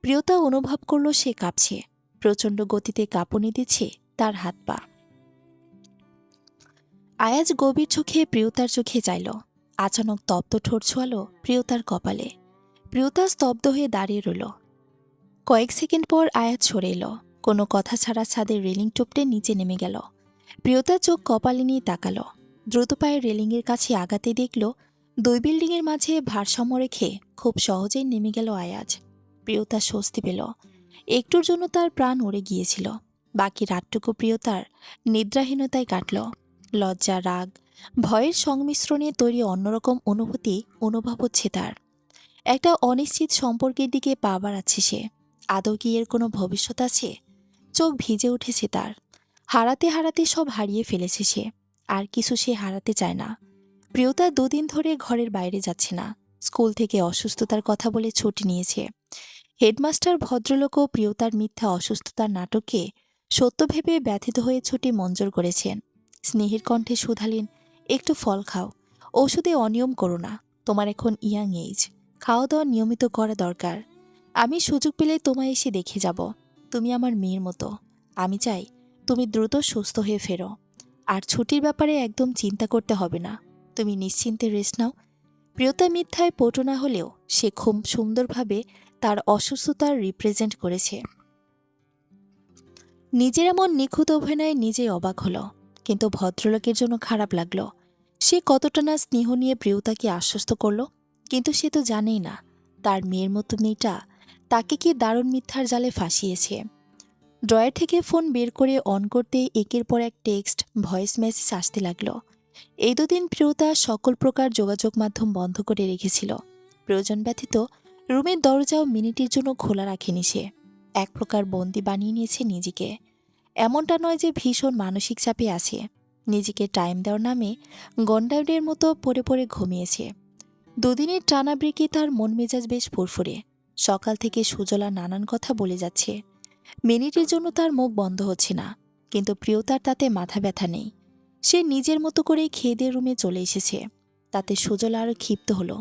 A: প্রিয়তা অনুভব করল সে কাঁপছে, প্রচণ্ড গতিতে কাঁপুনি দিচ্ছে তার হাত পা। আয়াজ গভীর চোখে প্রিয়তার চোখে চাইল। আচানক তপ্ত ঠোঁট ছোঁয়াল প্রিয়তার কপালে। প্রিয়তা স্তব্ধ হয়ে দাঁড়িয়ে রইল। কয়েক সেকেন্ড পর আয়াজ সরে এলো। কোনো কথা ছাড়া ছাদের রেলিং টপটে নিচে নেমে গেল। প্রিয়তা চোখ কপালে নিয়ে তাকাল। দ্রুত পায়ে রেলিংয়ের কাছে আগাতে দেখল দুই বিল্ডিংয়ের মাঝে ভারসাম্য রেখে খুব সহজেই নেমে গেল আয়াজ। প্রিয়তা স্বস্তি পেল। একটুর জন্য তার প্রাণ উড়ে গিয়েছিল। বাকি রাতটুকু প্রিয়তার নিদ্রাহীনতায় কাটল। লজ্জা, রাগ, ভয়ের সংমিশ্রণে তৈরি অন্যরকম অনুভূতি অনুভব হচ্ছে তার। একটা অনিশ্চিত সম্পর্কের দিকে পা বাড়াচ্ছে সে। আদৌ কি এর কোনো ভবিষ্যৎ আছে? চোখ ভিজে উঠেছে তার। হারাতে হারাতে সব হারিয়ে ফেলেছে সে। আর কিছু সে হারাতে চায় না। প্রিয়তা দুদিন ধরে ঘরের বাইরে যাচ্ছে না। স্কুল থেকে অসুস্থতার কথা বলে ছুটি নিয়েছে। হেডমাস্টার ভদ্রলোকও প্রিয়তার মিথ্যা অসুস্থতার নাটককে সত্য ভেবে ব্যথিত হয়ে ছুটি মঞ্জুর করেছেন। স্নেহের কণ্ঠে শুধালেন, একটু ফল খাও, ওষুধে অনিয়ম করো না। তোমার এখন ইয়াং এইজ, খাওয়া দাওয়া নিয়মিত করা দরকার। আমি সুযোগ পেলে তোমায় এসে দেখে যাব। তুমি আমার মেয়ের মতো। আমি চাই তুমি দ্রুত সুস্থ হয়ে ফেরো। আর ছুটির ব্যাপারে একদম চিন্তা করতে হবে না। তুমি নিশ্চিন্তে রেস্ট নাও। প্রিয়তা মিথ্যায় পটু না হলেও সে খুব সুন্দরভাবে তার অসুস্থতার রিপ্রেজেন্ট করেছে। নিজের এমন নিখুঁত অভিনয়ে নিজেই অবাক হল। কিন্তু ভদ্রলোকের জন্য খারাপ লাগল। সে কতটা না স্নেহ নিয়ে প্রিয়তাকে আশ্বস্ত করল। কিন্তু সে তো জানেই না তার মেয়ের মতো মেয়েটা তাকে কি দারুণ মিথ্যার জালে ফাঁসিয়েছে। ড্রয়ার থেকে ফোন বের করে অন করতে একের পর এক টেক্সট, ভয়েস মেসেজ আসতে লাগল। এই দুদিন প্রিয়তা সকল প্রকার যোগাযোগ মাধ্যম বন্ধ করে রেখেছিল। প্রয়োজন ব্যতীত রুমের দরজাও মিনিটের জন্য খোলা রাখেনি সে। এক প্রকার বন্দি বানিয়ে নিয়েছে নিজেকে। এমনটা নয় যে ভীষণ মানসিক চাপে আছে। নিজেকে টাইম দেওয়ার নামে গন্ডারের মতো পড়ে পড়ে ঘুমিয়েছে। দুদিনের টানা ব্রেকে তার মন মেজাজ বেশ ফুরফুরে। সকাল থেকে সুজলা নানান কথা বলে যাচ্ছে। মিনিটের জন্য তার মুখ বন্ধ হচ্ছে না। কিন্তু প্রিয়তার তাতে মাথা ব্যথা নেই। সে নিজের মতো করেই খেয়ে দিয়ে রুমে চলে এসেছে। তাতে সুজলা আরও ক্ষিপ্ত হলো।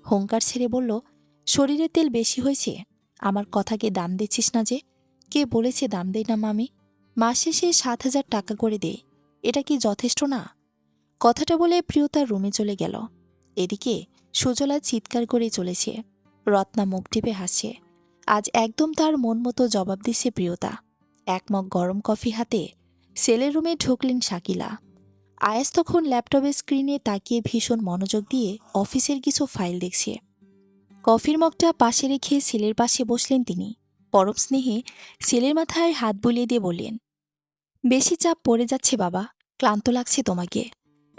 A: হুঙ্কার ছেড়ে বলল, শরীরে তেল বেশি হয়েছে? আমার কথাকে দাম দিচ্ছিস না যে? কে বলেছে দাম দেই না মামি? মাস শেষে 7,000 টাকা করে দে। এটা কি যথেষ্ট না? কথাটা বলে প্রিয়তার রুমে চলে গেল। এদিকে সুজলা চিৎকার করে চলেছে। রত্না মুখ টিপে হাসছে। আজ একদম তার মন মতো জবাব দিছে প্রিয়তা। এক মগ গরম কফি হাতে সেলের রুমে ঢুকলেন শাকিলা। আয়াস তখন ল্যাপটপের স্ক্রিনে তাকিয়ে ভীষণ মনোযোগ দিয়ে অফিসের কিছু ফাইল দেখছে। কফির মগটা পাশে রেখে সেলের পাশে বসলেন তিনি। পরম স্নেহে সেলের মাথায় হাত বুলিয়ে দিয়ে বললেন, বেশি চাপ পড়ে যাচ্ছে বাবা, ক্লান্ত লাগছে তোমাকে।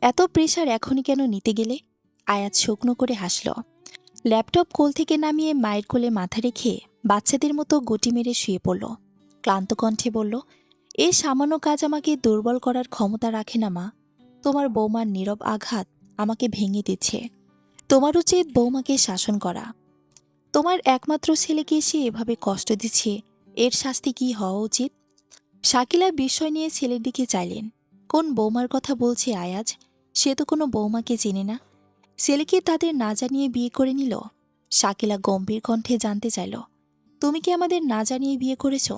A: এত প্রেশার এখনই কেন নিতে গেলে? আয়াত শুকনো করে হাসল। ল্যাপটপ কোল থেকে নামিয়ে মায়ের কোলে মাথা রেখে বাচ্চাদের মতো গটি মেরে শুয়ে পড়ল। ক্লান্ত কণ্ঠে বলল, এ সামান্য কাজ আমাকে দুর্বল করার ক্ষমতা রাখে না মা। তোমার বৌমার নীরব আঘাত আমাকে ভেঙে দিচ্ছে। তোমার উচিত বৌমাকে শাসন করা। তোমার একমাত্র ছেলেকে সে এভাবে কষ্ট দিচ্ছে, এর শাস্তি কি হওয়া উচিত? শাকিলা বিস্ময় নিয়ে ছেলের দিকে চাইলেন। কোন বৌমার কথা বলছে আয়াজ? সে তো কোনো বৌমাকে চেনে না। ছেলেকে তাদের না জানিয়ে বিয়ে করে নিল? শাকিলা গম্ভীর কণ্ঠে জানতে চাইল, তুমি কি আমাদের না জানিয়ে বিয়ে করেছ?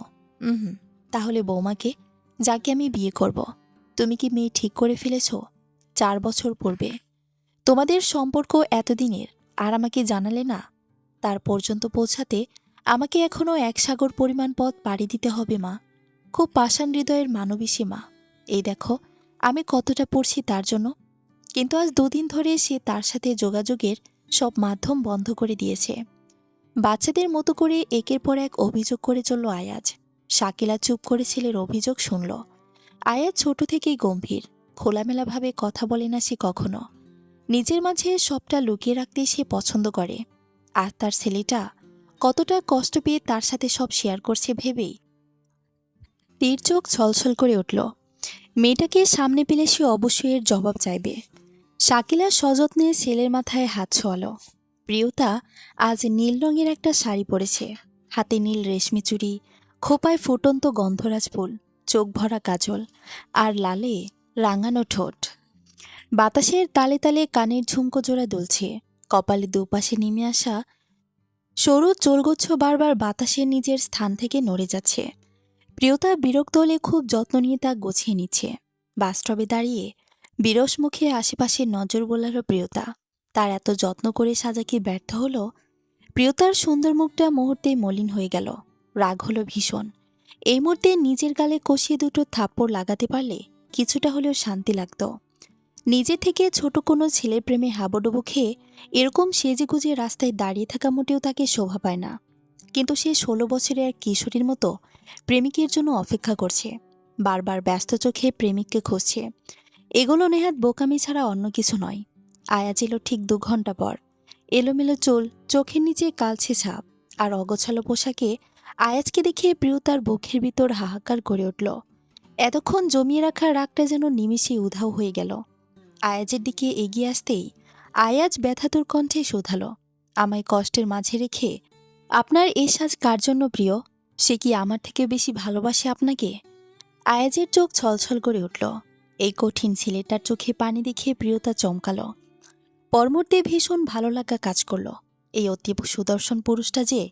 A: হুম, তাহলে বৌমাকে, যাকে আমি বিয়ে করব। তুমি কি মেয়ে ঠিক করে ফেলেছ? 4 বছর পূর্বে তোমাদের সম্পর্ক এতদিনের, আর আমাকে জানালে না? তার পর্যন্ত পৌঁছাতে আমাকে এখনও 1 সাগর পরিমাণ পথ পাড়ি দিতে হবে মা। খুব পাষাণ হৃদয়ের মানবী সীমা। এই দেখো আমি কতটা পড়ছি তার জন্য। কিন্তু আজ 2 দিন ধরে সে তার সাথে যোগাযোগের সব মাধ্যম বন্ধ করে দিয়েছে। বাচ্চাদের মতো করে একের পর এক অভিযোগ করে চলল আয়াজ। শাকিলা চুপ করে ছেলের অভিযোগ শুনল। আয়াজ ছোট থেকেই গম্ভীর, খোলামেলাভাবে কথা বলে না সে কখনো। নিজের মাঝে সবটা লুকিয়ে রাখতে সে পছন্দ করে। আর তার ছেলেটা কতটা কষ্ট পেয়ে তার সাথে সব শেয়ার করছে ভেবেই তীর চোখ ছলছল করে উঠল। মেয়েটাকে সামনে পেলে সে অবশ্যই এর জবাব চাইবে। শাকিলা সযত্নে ছেলের মাথায় হাত ছোয়ালো। প্রিয়তা আজ নীল রঙের একটা শাড়ি পরেছে, হাতে নীল রেশমি চুড়ি, খোপায় ফুটন্ত গন্ধরাজ ফুল, চোখ ভরা কাজল, আর লালে রাঙানো ঠোঁট। বাতাসের তালে তালে কানের ঝুমকো জোড়া দুলছে। কপালে দুপাশে নেমে আসা সরু চোলগুচ্ছ বারবার বাতাসের নিজের স্থান থেকে নড়ে যাচ্ছে। প্রিয়তা বিরক্ত হলে খুব যত্ন নিয়ে তা গুছিয়ে নিচ্ছে। বাস্তবে দাঁড়িয়ে বিরস মুখে আশেপাশে নজর বোলারও প্রিয়তা। তার এত যত্ন করে সাজা কি ব্যর্থ হলো? প্রিয়তার সুন্দর মুখটা মুহূর্তেই মলিন হয়ে গেল। রাগ হলো ভীষণ। এই মুহূর্তে নিজের গালে কষিয়ে দুটো থাপ্পড় লাগাতে পারলে কিছুটা হলেও শান্তি লাগত। নিজে থেকে ছোট কোনো ছেলের প্রেমে হাবুডুবু খেয়ে এরকম সেজেগুজে রাস্তায় দাঁড়িয়ে থাকা মোটেও তাকে শোভা পায় না। কিন্তু সে ১৬ বছরের এক কিশোরীর মতো প্রেমিকের জন্য অপেক্ষা করছে, বারবার ব্যস্ত চোখে প্রেমিককে খুঁজছে। এগুলো নেহাত বোকামি ছাড়া অন্য কিছু নয়। আয়াজ এলো ঠিক ২ ঘন্টা পর। এলোমেলো চুল, চোখের নিচে কালছে ছাপ, আর অগোছালো পোশাকে আয়াজকে দেখে প্রিয়তার বুকের ভিতর হাহাকার করে উঠল। এতক্ষণ জমিয়ে রাখা রাগটা যেন নিমিষেই উধাও হয়ে গেল। আয়াজের দিকে এগিয়ে আসতেই আয়াজ ব্যথাতুর কণ্ঠে শোধালো, আমায় কষ্টের মাঝে রেখে আপনার এই সাজ কার জন্য প্রিয়? সে কি আমার থেকে বেশি ভালোবাসে আপনাকে? আয়াজের চোখ ছলছল করে উঠল। এই কঠিন ছেলেটার চোখে পানি দেখে প্রিয়তা চমকালো। পরমুহূর্তে ভীষণ ভালো লাগা কাজ করল। এই অতি সুদর্শন পুরুষটা যে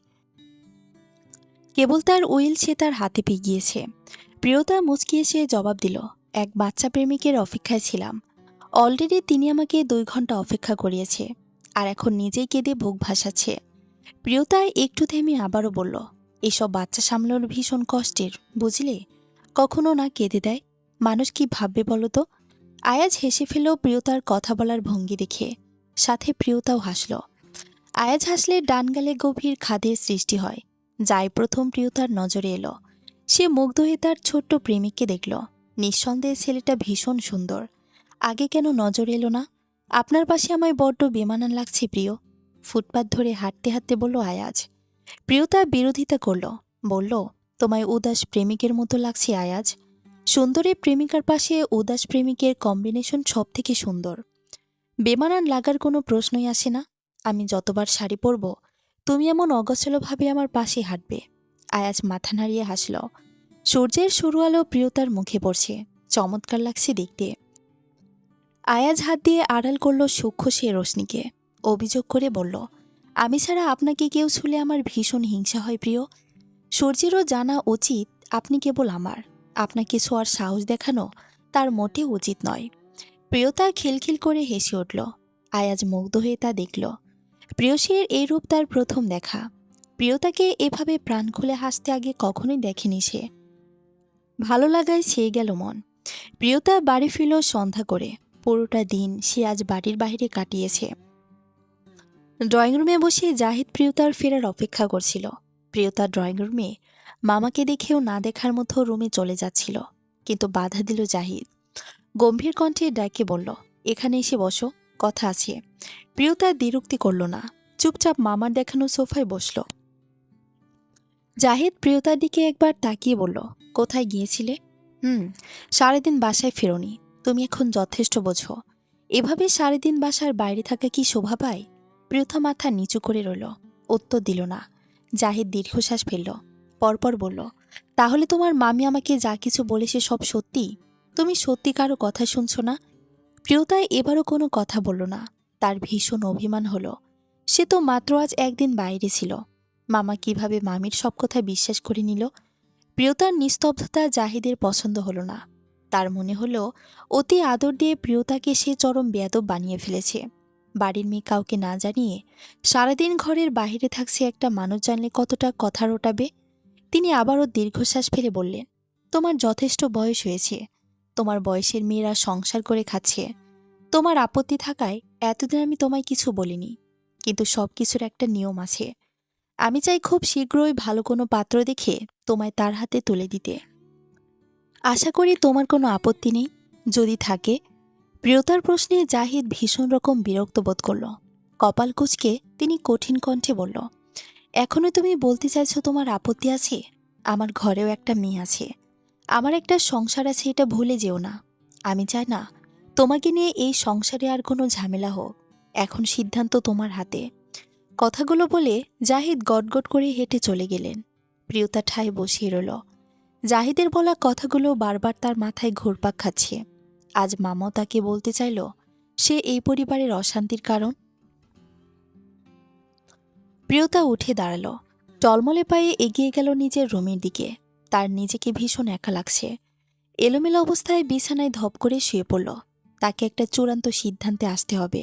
A: কেবল তার উইল সে তার হাতে পেয়ে গিয়েছে। প্রিয়তা মুচকি এসে জবাব দিল, এক বাচ্চা প্রেমিকের অপেক্ষায় ছিলাম। অলরেডি তিনি আমাকে ২ ঘন্টা অপেক্ষা করিয়েছে, আর এখন নিজেই কেঁদে বুক ভাসাচ্ছে। প্রিয়তা একটু থেমে আবারও বলল, এসব বাচ্চা সামলানো ভীষণ কষ্টের, বুঝলে? কখনো না কেঁদে দেয়, মানুষ কি ভাববে বলো তো? আয়াজ হেসে ফেলল প্রিয়তার কথা বলার ভঙ্গি দেখে। সাথে প্রিয়তাও হাসল। আয়াজ হাসলে ডান গালে গভীর খাদের সৃষ্টি হয়। যাই প্রথম প্রিয়তার নজরে এলো। সে মুগ্ধ হয়ে তার ছোট্ট প্রেমিককে দেখল। নিঃসন্দেহে ছেলেটা ভীষণ সুন্দর। আগে কেন নজর এলো না? আপনার পাশে আমায় বড্ড বেমানান লাগছে প্রিয়। ফুটপাত ধরে হাঁটতে হাঁটতে বলল আয়াজ। প্রিয়তা বিরোধিতা করল, বলল, তোমায় উদাস প্রেমিকের মতো লাগছে আয়াজ। সুন্দরী প্রেমিকার পাশে উদাস প্রেমিকের কম্বিনেশন সব থেকে সুন্দর। বেমানান লাগার কোনো প্রশ্নই আসে না। আমি যতবার শাড়ি পরব তুমি এমন অগোছালোভাবে আমার পাশে হাঁটবে। আয়াজ মাথা নাড়িয়ে হাসল। সূর্যের শুরু আলো প্রিয়তার মুখে পড়ছে, চমৎকার লাগছে দেখতে। আয়াজ হাত দিয়ে আড়াল করল সূক্ষ্ম সে রশ্মিকে। অভিযোগ করে বলল, আমি ছাড়া আপনাকে কেউ ছুলে আমার ভীষণ হিংসা হয় প্রিয়। সূর্যেরও জানা উচিত আপনি কেবল আমার। আপনাকে ছোঁয়ার সাহস দেখানো তার মোটেও উচিত নয়। প্রিয়তা খিলখিল করে হেসে উঠল। আয়াজ মুগ্ধ হয়ে তা দেখল। প্রিয়সীর এই রূপ তার প্রথম দেখা। প্রিয়তাকে এভাবে প্রাণ খুলে হাসতে আগে কখনোই দেখেনি সে। ভালো লাগায় ছেয়ে গেল মন। প্রিয়তা বাড়ি ফিরল সন্ধ্যা করে। পুরোটা দিন সে আজ বাড়ির বাইরে কাটিয়েছে। ড্রয়িং রুমে বসে জাহিদ প্রিয়তার ফেরার অপেক্ষা করছিল। প্রিয়তা ড্রয়িং রুমে মামাকে দেখেও না দেখার মতো রুমে চলে যাচ্ছিল, কিন্তু বাধা দিল জাহিদ। গম্ভীর কণ্ঠে ডাকে বলল, এখানে এসে বসো, কথা আছে। প্রিয়তা দ্বিরুক্তি করল না, চুপচাপ মামার দেখানো সোফায় বসল। জাহিদ প্রিয়তার দিকে একবার তাকিয়ে বলল, কোথায় গিয়েছিলে? সারাদিন বাসায় ফেরোনি। তুমি এখন যথেষ্ট বোঝো। এভাবে সারাদিন বাসার বাইরে থাকা কি শোভা পায়? প্রিয়তা মাথা নিচু করে রইল, উত্তর দিল না। জাহিদ দীর্ঘশ্বাস ফেলল, পরপর বলল, তাহলে তোমার মামি আমাকে যা কিছু বলেছে সব সত্যি? তুমি সত্যি কারো কথা শুনছ না? প্রিয়তা এবারও কোনো কথা বলল না। তার ভীষণ অভিমান হলো। সে তো মাত্র আজ একদিন বাইরে ছিল। মামা কিভাবে মামির সব কথা বিশ্বাস করে নিল? প্রিয়তার নিস্তব্ধতা জাহিদের পছন্দ হলো না। তার মনে হলো অতি আদর দিয়ে প্রিয়তাকে সে চরম বেয়াদব বানিয়ে ফেলেছে। বাড়ির মেয়ে কাউকে না জানিয়ে সারাদিন ঘরের বাহিরে থাকছে একটা মানুষ জানলে কতটা কথা রটাবে। তিনি আবারও দীর্ঘশ্বাস ফেলে বললেন, তোমার যথেষ্ট বয়স হয়েছে। তোমার বয়সের মেয়েরা সংসার করে খাচ্ছে। তোমার আপত্তি থাকায় এতদিন আমি তোমায় কিছু বলিনি, কিন্তু সব কিছুর একটা নিয়ম আছে। আমি চাই খুব শীঘ্রই ভালো কোনো পাত্র দেখে তোমায় তার হাতে তুলে দিতে। আশা করি তোমার কোনো আপত্তি নেই। যদি থাকে। প্রিয়তার প্রশ্নে জাহিদ ভীষণ রকম বিরক্ত বোধ করল। কপাল কুঁচকে তিনি কঠিন কণ্ঠে বলল, এখনো তুমি বলতে চাইছো তোমার আপত্তি আছে? আমার ঘরেও একটা মেয়ে আছে, আমার একটা সংসার আছে, এটা ভুলে যেও না। আমি চাই না তোমাকে নিয়ে এই সংসারে আর কোনো ঝামেলা হোক। এখন সিদ্ধান্ত তোমার হাতে। কথাগুলো বলে জাহিদ গটগট করে হেঁটে চলে গেলেন। প্রিয়তা ঠায় বসিয়ে রইল। জাহিদের বলা কথাগুলো বারবার তার মাথায় ঘুরপাক খাচ্ছে। আজ মামাও তাকে বলতে চাইল সে এই পরিবারের অশান্তির কারণ। প্রিয়তা উঠে দাঁড়াল, টলমলে পায়ে এগিয়ে গেল নিজের রুমের দিকে। তার নিজেকে ভীষণ একা লাগছে। এলোমেলো অবস্থায় বিছানায় ধপ করে শুয়ে পড়ল। তাকে একটা চূড়ান্ত সিদ্ধান্তে আসতে হবে।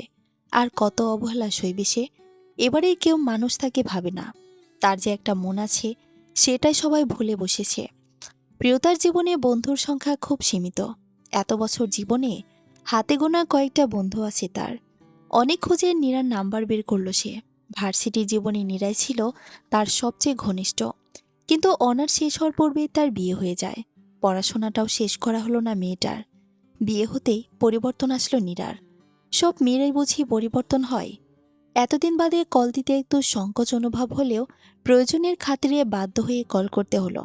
A: আর কত অবহেলা সইবে সে? এবারেই কেউ মানুষ তাকে ভাবে না। তার যে একটা মন আছে, সেটাই সবাই ভুলে বসেছে। প্রিয়তার জীবনে বন্ধুর সংখ্যা খুব সীমিত। এত বছর জীবনে হাতে গোনা কয়েকটা বন্ধু আছে তার। অনেক খুঁজে নীরার নাম্বার বের করল সে। ভার্সিটির জীবনে নীরাই ছিল তার সবচেয়ে ঘনিষ্ঠ। কিন্তু অনার্স শেষ হওয়ার পূর্বে তার বিয়ে হয়ে যায়। পড়াশোনাটাও শেষ করা হলো না মেয়েটার। বিয়ে হতেই পরিবর্তন আসলো নীরার। সব মেয়েরাই বুঝি পরিবর্তন হয়। এতদিন বাদে কল দিতে একটু সংকোচ অনুভব হলেও প্রয়োজনের খাতিরে বাধ্য হয়ে কল করতে হলো।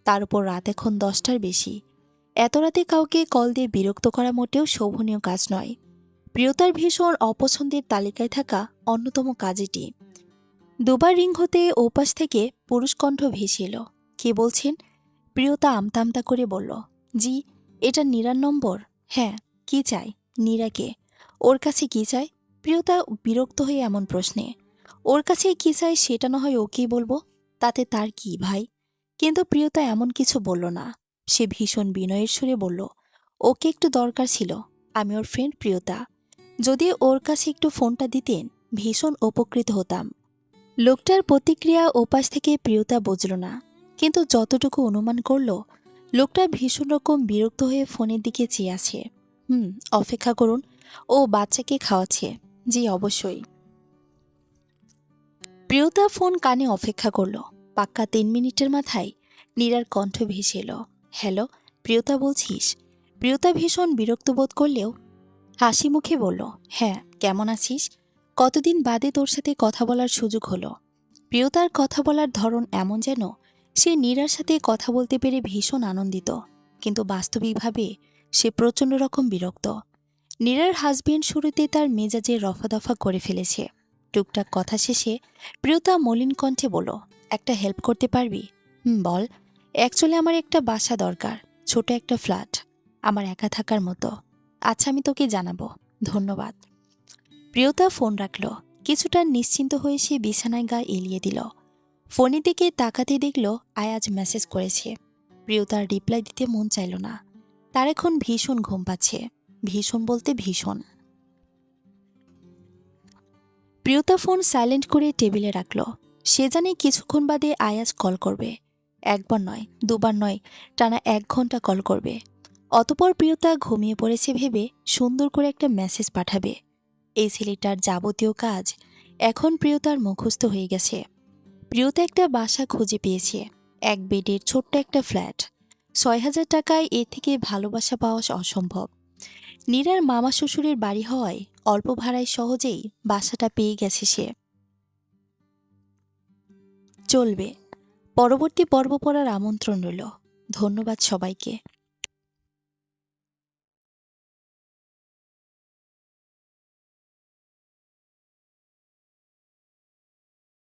A: তার উপর রাত এখন 10টার বেশি। এত রাতে কাউকে কল দিয়ে বিরক্ত করা মোটেও শোভনীয় কাজ নয়। প্রিয়তার ভীষণ অপছন্দের তালিকায় থাকা অন্যতম কাজ এটি। দুবার রিং হতে ওপাশ থেকে পুরুষ কণ্ঠ ভেসে এলো। কে বলছেন? প্রিয়তা আমতা আমতা করে বলল, জি, এটা নীরার নম্বর। হ্যাঁ, কি চাই? নীরাকে। ওর কাছে কি চাই? প্রিয়তা বিরক্ত হয়ে এমন প্রশ্নে। ওর কাছে কি চাই সেটা না হয় ওকেই বলবো, তাতে তার কি ভাই? কিন্তু প্রিয়তা এমন কিছু বলল না। সে ভীষণ বিনয়ের সুরে বলল, ওকে একটু দরকার ছিল। আমি ওর ফ্রেন্ড প্রিয়তা। যদি ওর কাছে একটু ফোনটা দিতেন, ভীষণ উপকৃত হতাম। লোকটার প্রতিক্রিয়া ওপাশ থেকে প্রিয়তা বুঝল না, কিন্তু যতটুকু অনুমান করল লোকটা ভীষণ রকম বিরক্ত হয়ে ফোনের দিকে চেয়ে আছে। অপেক্ষা করুন, ও বাচ্চাকে খাওয়াচ্ছে। জি অবশ্যই। প্রিয়তা ফোন কানে অপেক্ষা করল। পাক্কা 3 মিনিটের মাথায় নীরার কণ্ঠ ভেসে এলো, হ্যালো, প্রিয়তা বলছিস? প্রিয়তা ভীষণ বিরক্ত বোধ করলেও হাসি মুখে বলল, হ্যাঁ, কেমন আছিস? কতদিন বাদে তোর সাথে কথা বলার সুযোগ হলো। প্রিয়তার কথা বলার ধরন এমন যেন সে নীরার সাথে কথা বলতে পেরে ভীষণ আনন্দিত, কিন্তু বাস্তবিকভাবে সে প্রচণ্ড রকম বিরক্ত। নীরার হাজবেন্ড শুরুতে তার মেজাজে রফাদফা করে ফেলেছে। টুকটাক কথা শেষে প্রিয়তা মলিন কণ্ঠে বলল, একটা হেল্প করতে পারবি? বল। অ্যাকচুয়ালি আমার একটা বাসা দরকার, ছোট একটা ফ্ল্যাট, আমার একা থাকার মতো। আচ্ছা, আমি তোকে জানাবো, ধন্যবাদ। প্রিয়তা ফোন রাখল। কিছুটা নিশ্চিন্ত হয়ে সে বিছানায় গা এলিয়ে দিল। ফোনের দিকে তাকাতে দেখল আয়াজ মেসেজ করেছে। প্রিয়তার রিপ্লাই দিতে মন চাইল না। তার এখন ভীষণ ঘুম পাচ্ছে। ভীষণ বলতে ভীষণ। প্রিয়তা ফোন সাইলেন্ট করে টেবিলে রাখল। সে জানে কিছুক্ষণ বাদে আয়াজ কল করবে। একবার নয়, দুবার নয়, টানা 1 ঘন্টা কল করবে। অতপর প্রিয়তা ঘুমিয়ে পড়েছে ভেবে সুন্দর করে একটা মেসেজ পাঠাবে। এই ছেলেটার যাবতীয় কাজ এখন প্রিয়তার মুখস্থ হয়ে গেছে। প্রিয়তা একটা বাসা খুঁজে পেয়েছে, 1 বেডের ছোট্ট একটা ফ্ল্যাট। 6,000 টাকায় এর থেকে ভালোবাসা পাওয়া অসম্ভব। নীরার মামা শ্বশুরের বাড়ি হওয়ায় অল্প ভাড়ায় সহজেই বাসাটা পেয়ে গেছে সে। চলবে, পরবর্তী পর্ব পড়ার আমন্ত্রণ রইল। ধন্যবাদ সবাইকে।